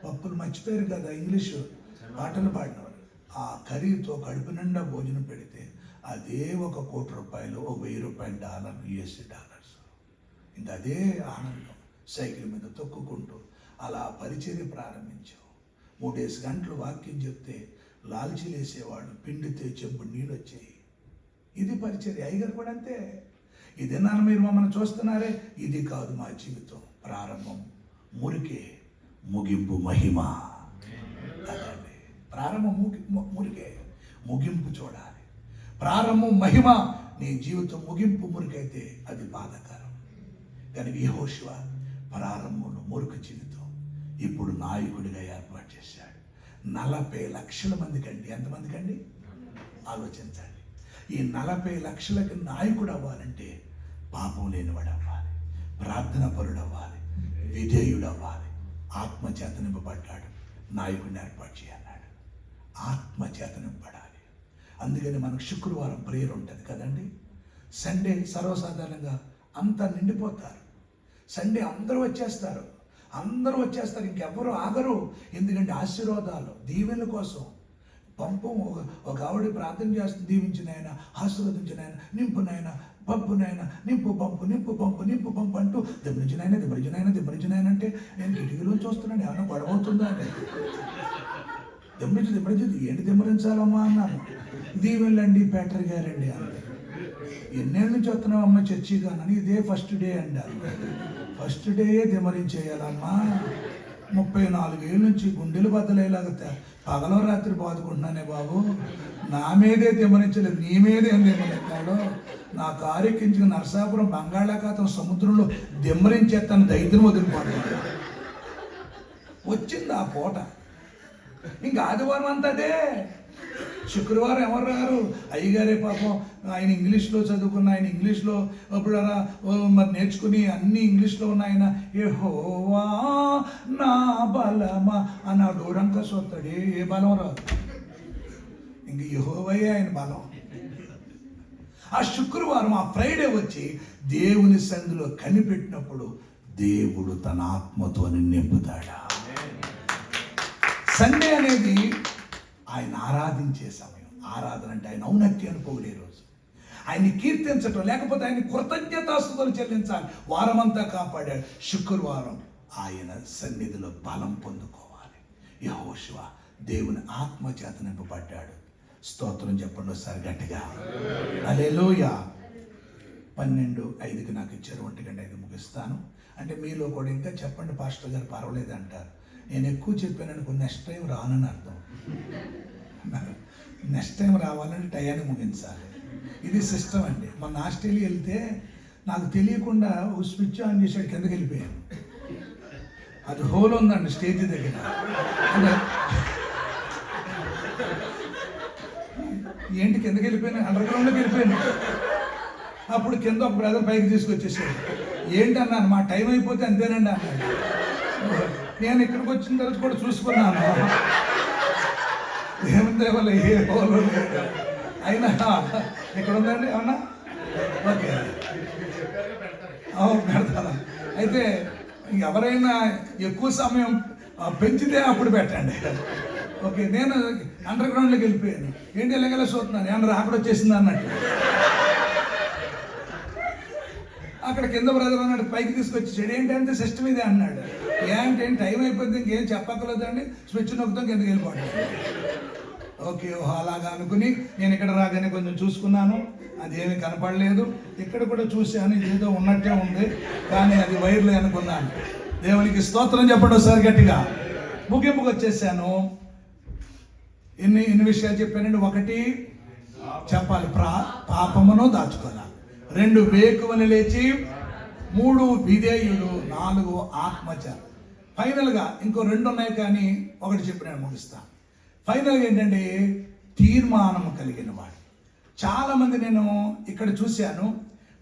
పప్పులు మర్చిపోయారు కదా, ఇంగ్లీషు పాటలు పాడినవారు. ఆ కర్రీతో కడుపు నిండా భోజనం పెడితే అదే ₹1 కోటి, $1,000 US. ఇంకా అదే ఆనందం. సైకిల్ మీద తొక్కుకుంటూ అలా పరిచర్య ప్రారంభించాం. 3 గంటలు వాక్యం చెప్తే లాల్చీలు వేసేవాడు, పిండితే చెంబు నీళ్ళు వచ్చాయి. ఇది పరిచర్య. అయ్యగారు కూడా అంతే. ఇదే నాన్న మీరు మమ్మల్ని చూస్తున్నారే, ఇది కాదు మా జీవితం. ప్రారంభం మురికే, ముగింపు మహిమ. అదండి ప్రారంభం మురికే, ముగింపు చూడాలి. ప్రారంభం మహిమ, నీ జీవితం ముగింపు మురికైతే అది బాధాకరం. కానీ యెహోషువ ప్రారంభంలో మురికి జీవితం, ఇప్పుడు నాయకుడిగా ఏర్పాటు చేశాడు. 40 లక్షల మందికి అండి. ఎంతమందికి అండి? ఆలోచించండి. ఈ 40 లక్షలకి నాయకుడు అవ్వాలంటే పాపం లేనివాడు అవ్వాలి, ప్రార్థన పరుడు అవ్వాలి, విధేయుడు అవ్వాలి, ఆత్మచేత నింపబడ్డాడు. నాయకుడిని ఏర్పాటు చేయన్నాడు, ఆత్మచేత నింపబడాలి. అందుకని మనకు శుక్రవారం ప్రేయర్ ఉంటుంది కదండి. సండే సర్వసాధారణంగా అంతా నిండిపోతారు. సండే అందరూ వచ్చేస్తారు, ఇంకెవ్వరూ ఆగరు. ఎందుకంటే ఆశీర్వాదాలు, దీవెనల కోసం పంపం. ఒక ఆవిడ ప్రార్థన చేస్తుంది, దీవించిన ఆయన, ఆశీర్వదించిన ఆయన, నింపు నాయన, పంపు నాయన, నింపు పంపు అంటూ దిమ్మరించిన ఆయన అంటే నేను కిటికీలో చూస్తున్నాను, ఏమన్నా గొడవ అవుతుందా అంటే దిమ్మరించదు. ఏంటి దిమ్మరించాలమ్మా అన్నాను. దీవెళ్ళండి పేటర్ గారండి అన్నాడు. ఎన్నేళ్ళ నుంచి వస్తున్నావు అమ్మ చర్చిగా అని? ఇదే ఫస్ట్ డే అండి. ఫస్ట్ డే దిమ్మరించేయాలమ్మా. 34 ఏళ్ళ నుంచి గుండెలు బద్దలేలాగా పగలో రాత్రి బాదుకుంటున్నానే బాబు. నా మీదే దిమ్మరించలేదు, నీ మీదే దిమ్మరెత్తాడో. నా కారు ఎక్కించుకుని నరసాపురం బంగాళాఖాతం సముద్రంలో దిమ్మరించేస్తాను, దైత్యం వదిలిపోతాడు. వచ్చింది ఆ పూట. ఇంకా ఆదివారం అంతా అదే. శుక్రవారం ఎవరు రారు? అయ్యగారే పాపం, ఆయన ఇంగ్లీష్లో చదువుకున్న, ఆయన ఇంగ్లీష్లో ఇప్పుడు మరి నేర్చుకుని అన్ని ఇంగ్లీష్లో ఉన్న ఆయన యెహోవా నా బలమా అని ఆ డోరంకా చూస్తాడు. ఏ బలం రాదు, ఇంక యెహోవాయే ఆయన బలం. ఆ శుక్రవారం, ఆ ఫ్రైడే వచ్చి దేవుని సంధిలో కనిపెట్టినప్పుడు దేవుడు తన ఆత్మతో నింపుతాడా. సండే అనేది ఆయన ఆరాధించే సమయం. ఆరాధన అంటే ఆయన ఔన్నత్యాన్ని పొగిడే రోజు, ఆయన్ని కీర్తించటం, లేకపోతే ఆయన కృతజ్ఞతాస్తుతులు చెల్లించాలి. వారమంతా కాపాడాడు. శుక్రవారం ఆయన సన్నిధిలో బలం పొందుకోవాలి. యెహోషువ దేవుని ఆత్మ చేత నింపబడ్డాడు. స్తోత్రం చెప్పండి ఒకసారి గట్టిగా. హల్లెలూయా. 12:05 నాకు ఇచ్చారు, 1:05 ముగిస్తాను. అంటే మీలో కూడా ఇంకా చెప్పండి పాస్టర్ గారు పర్వాలేదు అంటారు. నేను ఎక్కువ చెప్పాననుకో నెక్స్ట్ టైం రానని అర్థం. నెక్స్ట్ టైం రావాలంటే టయాన్ని ముగించాలి. ఇది సిస్టమ్ అండి. మన ఆస్ట్రేలియా వెళ్తే నాకు తెలియకుండా ఒక స్విచ్ ఆన్ చేసాడు, కిందకి వెళ్ళిపోయాను. అది హోల్ ఉందండి స్టేజ్ దగ్గర. అంటే ఏంటి కిందకి వెళ్ళిపోయాను, అండర్ గ్రౌండ్లోకి వెళ్ళిపోయాను. అప్పుడు కింద ఒక బ్రదర్ పైకి తీసుకొచ్చేసాడు. ఏంటన్నాను, మా టైం అయిపోతే అంతేనండి అన్నాడు. నేను ఇక్కడికి వచ్చిన తర్వాత కూడా చూసుకున్నాను, ఏముంది వల్ల ఏ హోల్ లేదు. అయినా ఇక్కడ ఉందండి అవునా, ఓకే పెడతాను. అయితే ఎవరైనా ఎక్కువ సమయం పెంచితే అప్పుడు పెట్టండి. ఓకే, నేను అండర్ గ్రౌండ్లోకి వెళ్ళిపోయాను. ఏంటి ఎలాగెలా చూస్తున్నాను, ఏమన్నా రాకడ వచ్చేసింది అన్నట్టు. అక్కడ కింద బ్రదర్ అన్నాడు, పైకి తీసుకొచ్చేసాడు. ఏంటంటే సిస్టమ్ ఇదే అన్నాడు. ఏంటి టైం అయిపోయింది, ఇంకేం చెప్పక్కర్లేదండి, స్విచ్ నొక్కుతాం కిందకి వెళ్ళిపోతాం. ఓకే, ఓహో అలాగా అనుకుని నేను ఇక్కడ రాగానే కొంచెం చూసుకున్నాను, అదేమీ కనపడలేదు. ఇక్కడ కూడా చూశాను, ఇదేదో ఉన్నట్టే ఉంది, కానీ అది వైర్లే అనుకున్నాను. దేవునికి స్తోత్రం చెప్పండి ఒకసారి గట్టిగా. ముగింపుకి వచ్చేసాను. ఎన్ని విషయాలు చెప్పానండి. 1 చెప్పాలి, పాపమును దాచుకోవాలి. 2 వేకువని లేచి, 3 విధేయుడు, 4 ఆత్మచ. ఫైనల్గా ఇంకో 2 ఉన్నాయి, కానీ 1 చెప్పి నేను ముగిస్తాను. ఫైనల్గా ఏంటంటే తీర్మానం కలిగిన వాడు. చాలామంది నేను ఇక్కడ చూశాను,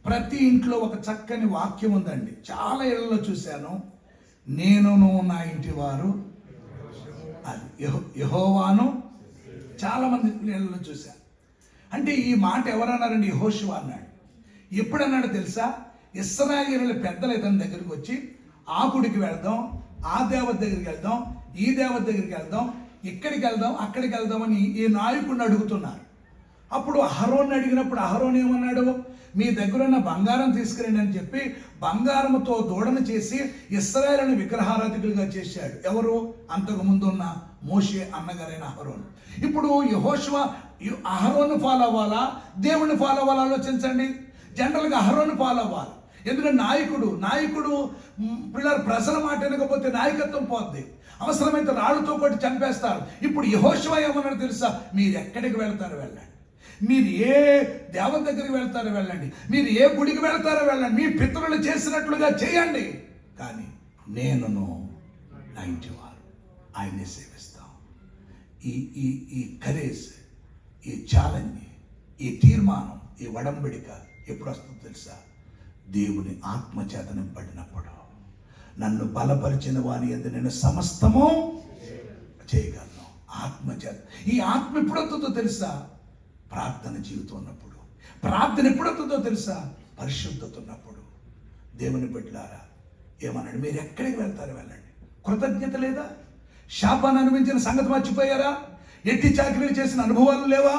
ప్రతి ఇంట్లో ఒక చక్కని వాక్యం ఉందండి. చాలా ఇళ్లలో చూశాను, నేనును నా ఇంటి వారు అది యెహోవాను. చాలామంది ఇళ్లలో చూశాను. అంటే ఈ మాట ఎవరన్నారండి, యెహోషువ అన్నాడు. ఎప్పుడన్నాడు తెలుసా, ఇశ్రాయేలు పెద్దలు ఇతని దగ్గరికి వచ్చి ఆ గుడికి వెళ్దాం, ఆ దేవత దగ్గరికి వెళ్దాం, ఈ దేవత దగ్గరికి వెళ్దాం, ఇక్కడికి వెళ్దాం, అక్కడికి వెళ్దామని ఈ నాయకుడిని అడుగుతున్నారు. అప్పుడు అహరోన్ని అడిగినప్పుడు అహరోన్ ఏమన్నాడు, మీ దగ్గర ఉన్న బంగారం తీసుకురండి అని చెప్పి బంగారంతో దూడను చేసి ఇశ్రాయేలును విగ్రహారాధికులుగా చేశాడు. ఎవరు, అంతకు ముందు ఉన్న మోషే అన్నగారైన అహరోన్. ఇప్పుడు యెహోషువ అహరోను ఫాలో అవ్వాలా, దేవుణ్ణి ఫాలో అవ్వాలా ఆలోచించండి. జనరల్గా అహరోను ఫాలో అవ్వాలి. ఎందుకంటే నాయకుడు పిల్లలు ప్రజల మాట వినకపోతే నాయకత్వం పోద్ది. అవసరమైతే రాళ్ళతో కొట్టి చంపేస్తారు. ఇప్పుడు యెహోషువ ఏమన్నాడు తెలుసా, మీరు ఎక్కడికి వెళ్తారో వెళ్ళండి, మీరు ఏ దేవత దగ్గరికి వెళ్తారో వెళ్ళండి, మీరు ఏ గుడికి వెళ్తారో వెళ్ళండి, మీ పితరులు చేసినట్లుగా చేయండి, కానీ నేనును నా ఇంటి వారు ఆయన్ని సేవిస్తాం. ఈ కరేజ్, ఈ ఛాలెంజ్, ఈ తీర్మానం, ఈ వడంబడిక ఎప్పుడు వస్తుందో తెలుసా, దేవుని ఆత్మచేత నింపడినప్పుడు. నన్ను బలపరిచిన వాని యందు నేను సమస్తము చేయగలను. ఆత్మచేత. ఈ ఆత్మ ఎప్పుడు వస్తుందో తెలుసా, ప్రార్థన జీవితం ఉన్నప్పుడు. ప్రార్థన ఎప్పుడు వస్తుందో తెలుసా, పరిశుద్ధత ఉన్నప్పుడు. దేవుని బిడ్డలారా ఏమన్నాడు, మీరు ఎక్కడికి వెళ్తారో వెళ్ళండి. కృతజ్ఞత లేదా? శాపాన్ని అనుభవించిన సంగతి మర్చిపోయారా? ఎట్టి చాకిరీలు చేసిన అనుభవాలు లేవా?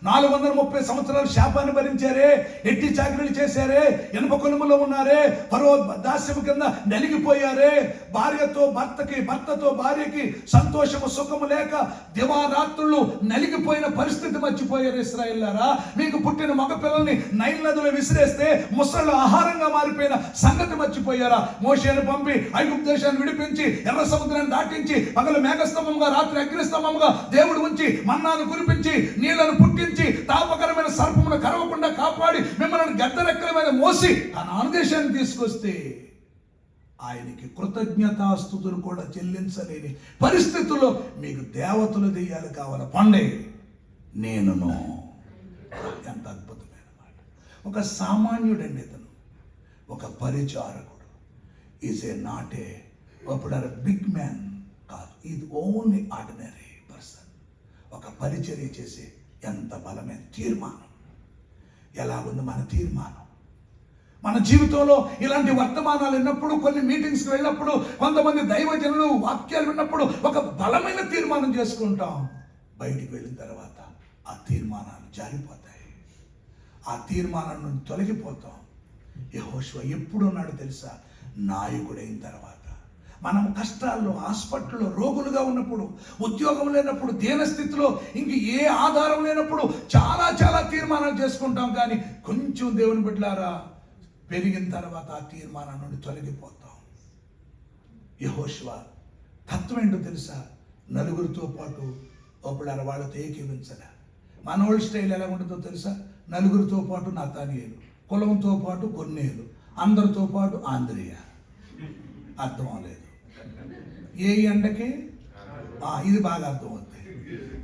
430 సంవత్సరాలు శాపాన్ని భరించారే, ఎట్టి చాకిరీలు చేశారే, ఇనుప కొలుములో ఉన్నారే, ఫరో దాస్యము కింద నలిగిపోయారే, భర్తతో భార్యకి సంతోషము సుఖము లేక దివారాత్రులు నలిగిపోయిన పరిస్థితి మర్చిపోయారు. ఇశ్రాయేలులారా, మీకు పుట్టిన మగ పిల్లల్ని నైల్ నదిలో విసిరేస్తే ముసళ్ళు ఆహారంగా మారిపోయిన సంగతి మర్చిపోయారా? మోషేను పంపి ఐగుప్తు దేశాన్ని విడిపించి ఎర్ర సముద్రాన్ని దాటించి పగలు మేఘస్తంభంగా రాత్రి అగ్నిస్తంభంగా దేవుడు ఉంచి మన్నాను కురిపించి నీళ్లను పుట్టించి తాపకరమైన సర్పమును కరవకుండా కాపాడి మిమ్మల్ని గద్దరెక్కల మీద మోసి కనాను దేశాన్ని తీసుకొస్తే ఆయనకి కృతజ్ఞతాస్తుతులు కూడా చెల్లించలేని పరిస్థితుల్లో మీకు దేవతలు దెయ్యాలు కావాలి, పండే నేనును. ఎంత అద్భుతమైన మాట. ఒక సామాన్యుడండి ఇతను, ఒక పరిచారకుడు. Is a not a big man కాదు, ఇది ఓన్లీ ఆర్డినరీ పర్సన్. ఒక పరిచర్య చేసే ఎంత బలమైన తీర్మానం. ఎలా ఉంది మన తీర్మానం? మన జీవితంలో ఇలాంటి వర్తమానాలు విన్నప్పుడు, కొన్ని మీటింగ్స్కి వెళ్ళినప్పుడు, కొంతమంది దైవజనులు వాక్యాలు విన్నప్పుడు ఒక బలమైన తీర్మానం చేసుకుంటాం. బయటికి వెళ్ళిన తర్వాత ఆ తీర్మానాలు జారిపోతాయి, ఆ తీర్మానం నుండి తొలగిపోతాం. యెహోషువ ఎప్పుడు ఉన్నాడు తెలుసా, నాయకుడైన తర్వాత. మనం కష్టాల్లో, హాస్పిటల్లో, రోగులుగా ఉన్నప్పుడు, ఉద్యోగం లేనప్పుడు, దీనస్థితిలో, ఇంక ఏ ఆధారం లేనప్పుడు చాలా చాలా తీర్మానాలు చేసుకుంటాం. కానీ కొంచెం దేవుని బిడ్డలారా పెరిగిన తర్వాత ఆ తీర్మానం నుండి తొలగిపోతాం. యెహోషువ తత్వం ఏంటో తెలుసా? నలుగురితో పాటు ఒకళ్ళ వాళ్ళతో ఏకీవించలే. మనోళ్ళ స్టైల్ ఎలా ఉంటుందో తెలుసా? నలుగురితో పాటు నతానియేలు, కులంతో పాటు కొన్నేలు, అందరితో పాటు ఆంద్రియ. అర్థం అవ్వలేదు. ఏ ఎండకి ఇది బాగా అర్థం అవుతుంది.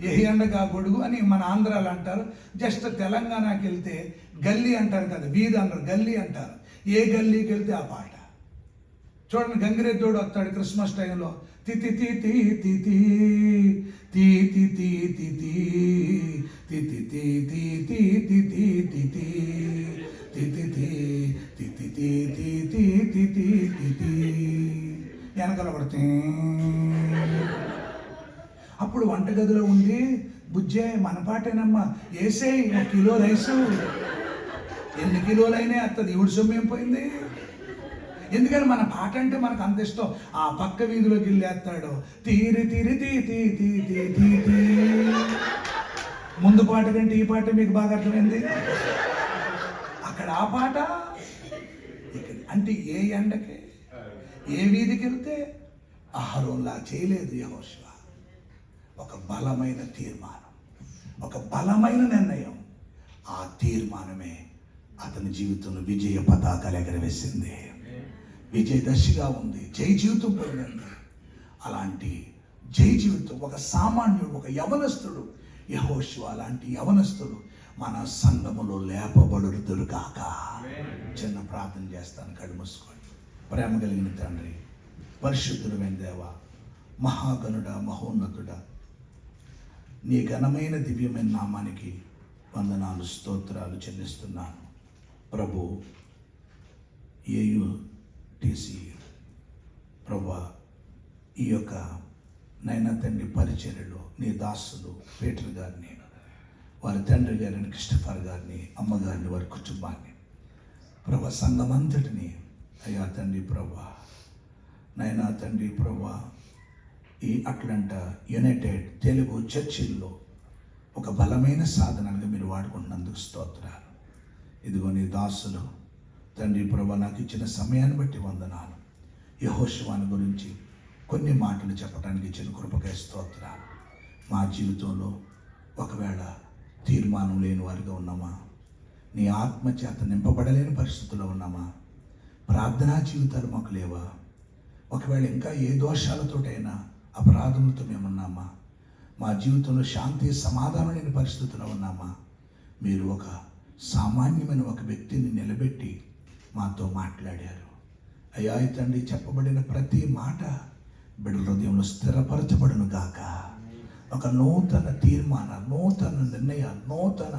ఏ ఎండకి ఆ గొడుగు అని మన ఆంధ్రాలు అంటారు. జస్ట్ తెలంగాణకి వెళ్తే గల్లీ అంటారు కదా, వీధి అంటారు, గల్లీ అంటారు. ఏ గల్లీకి వెళ్తే ఆ పాట. చూడండి, గంగిరెద్దుడు వస్తాడు క్రిస్మస్ టైంలో, తితి తితి తితి తితి తితి తితి తితి తితి తితి వెనకాల పడితే అప్పుడు వంటగదిలో ఉండి, బుజ్జే మన పాటేనమ్మా, వేసే 1 కిలో రైసు, ఎన్ని కిలోలైనా వస్తుంది, ఇవిడు సొమ్ము ఏం పోయింది. ఎందుకని మన పాట అంటే మనకు అంత ఇష్టం. ఆ పక్క వీధిలోకి వెళ్ళేస్తాడు, తీరి తీరి తీ తీ తీ తీ తీ తీ. ముందు పాట కంటే ఈ పాట మీకు బాగా అర్థమైంది. అక్కడ ఆ పాట, ఇక్కడ అంటే ఏ ఎండకి, ఏ వీధికి వెళ్తే అహరోన్లా చేయలేదు యెహోషువ. ఒక బలమైన తీర్మానం, ఒక బలమైన నిర్ణయం. ఆ తీర్మానమే అతని జీవితంలో విజయ పతాకాలు ఎగరవేసింది. విజయదశగా ఉంది, జై జీవితం పోయింది. అలాంటి జై జీవితం ఒక సామాన్యుడు, ఒక యవనస్తుడు యెహోషువ లాంటి యవనస్తుడు మన సంఘములో లేపబడుదురు కాక. చిన్న ప్రార్థన చేస్తాను, కళ్ళు మూసుకోండి. ప్రేమ కలిగిన తండ్రి, పరిశుద్ధుడైన దేవ, మహాగణుడా, మహోన్నతుడా, నీ ఘనమైన దివ్యమైన నామానికి వందనాలు, స్తోత్రాలు చెల్లిస్తున్నాను. ప్రభు, ఏయుటిసి ప్రభు, ఈ యొక్క నైనా తండ్రి పరిచర్యలో నీ దాసులు పీటర్ గారిని, వారి తండ్రి గారిని, క్రిస్టఫర్ గారిని, అమ్మగారిని, వారి కుటుంబాన్ని, ప్రభు సంఘమంతటిని అయ్యా తండ్రి ప్రభా, నైనా తండ్రి ప్రభా, ఈ అట్లాంటా యునైటెడ్ తెలుగు చర్చిల్లో ఒక బలమైన సాధనగా మీరు వాడుకుంటున్నందుకు స్తోత్రాలు. ఇదిగో నీ దాసులు తండ్రి ప్రభా నాకు ఇచ్చిన సమయాన్ని బట్టి వందనాలు. యెహోషువను గురించి కొన్ని మాటలు చెప్పడానికి ఇచ్చిన కృపకై స్తోత్రాలు. మా జీవితంలో ఒకవేళ తీర్మానం లేని వారిగా ఉన్నామా, నీ ఆత్మచేత నింపబడలేని పరిస్థితుల్లో ఉన్నామా, ప్రార్థనా జీవితాలు మాకు లేవా, ఒకవేళ ఇంకా ఏ దోషాలతోటైనా అపరాధములతో మేమున్నామా, మా జీవితంలో శాంతి సమాధానం లేని పరిస్థితుల్లో ఉన్నామా, మీరు ఒక సామాన్యమైన ఒక వ్యక్తిని నిలబెట్టి మాతో మాట్లాడారు. అయ్యా తండ్రి, చెప్పబడిన ప్రతి మాట బిడ్డల హృదయంలో స్థిరపరచబడును గాక. ఒక నూతన తీర్మానాలు, నూతన నిర్ణయాలు, నూతన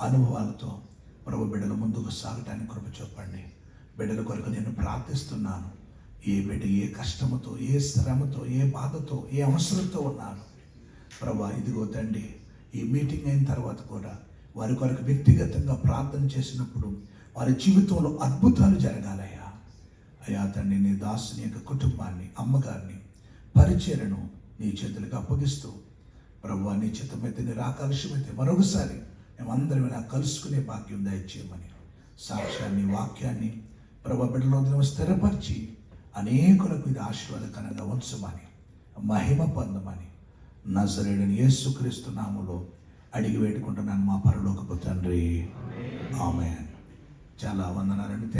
అనుభవాలతో ప్రభు బిడ్డల ముందుకు సాగటానికి కృప చెప్పండి. బిడ్డల కొరకు నేను ప్రార్థిస్తున్నాను. ఏ బిడ్డ ఏ కష్టముతో, ఏ శ్రమతో, ఏ బాధతో, ఏ అవసరంతో ఉన్నాను ప్రభా, ఇదిగో తండ్రి, ఈ మీటింగ్ అయిన తర్వాత కూడా వారి కొరకు వ్యక్తిగతంగా ప్రార్థన చేసినప్పుడు వారి జీవితంలో అద్భుతాలు జరగాలయ్యా. అయ్యా తండ్రి, నీ దాసుని యొక్క కుటుంబాన్ని, అమ్మగారిని, పరిచర్యను నీ చేతులకు అప్పగిస్తూ ప్రభువా, నీ చిత్తమైతే, నీ ఆకాశమైతే మరొకసారి మేమందరం ఇలా కలుసుకునే భాగ్యం దయచేయమని, సాక్ష్యాన్ని, వాక్యాన్ని ప్రభు బిడ్డలో స్థిరపరిచి అనేకులకు ఇది ఆశీర్వాదకరంగా ఉంచమని, మహిమ పొందమని నజరేయుడైన యేసుక్రీస్తు నామములో అడిగి వేడుకుంటున్నాను మా పరలోకపు తండ్రి. ఆమేన్. చాలా వందనాలండి.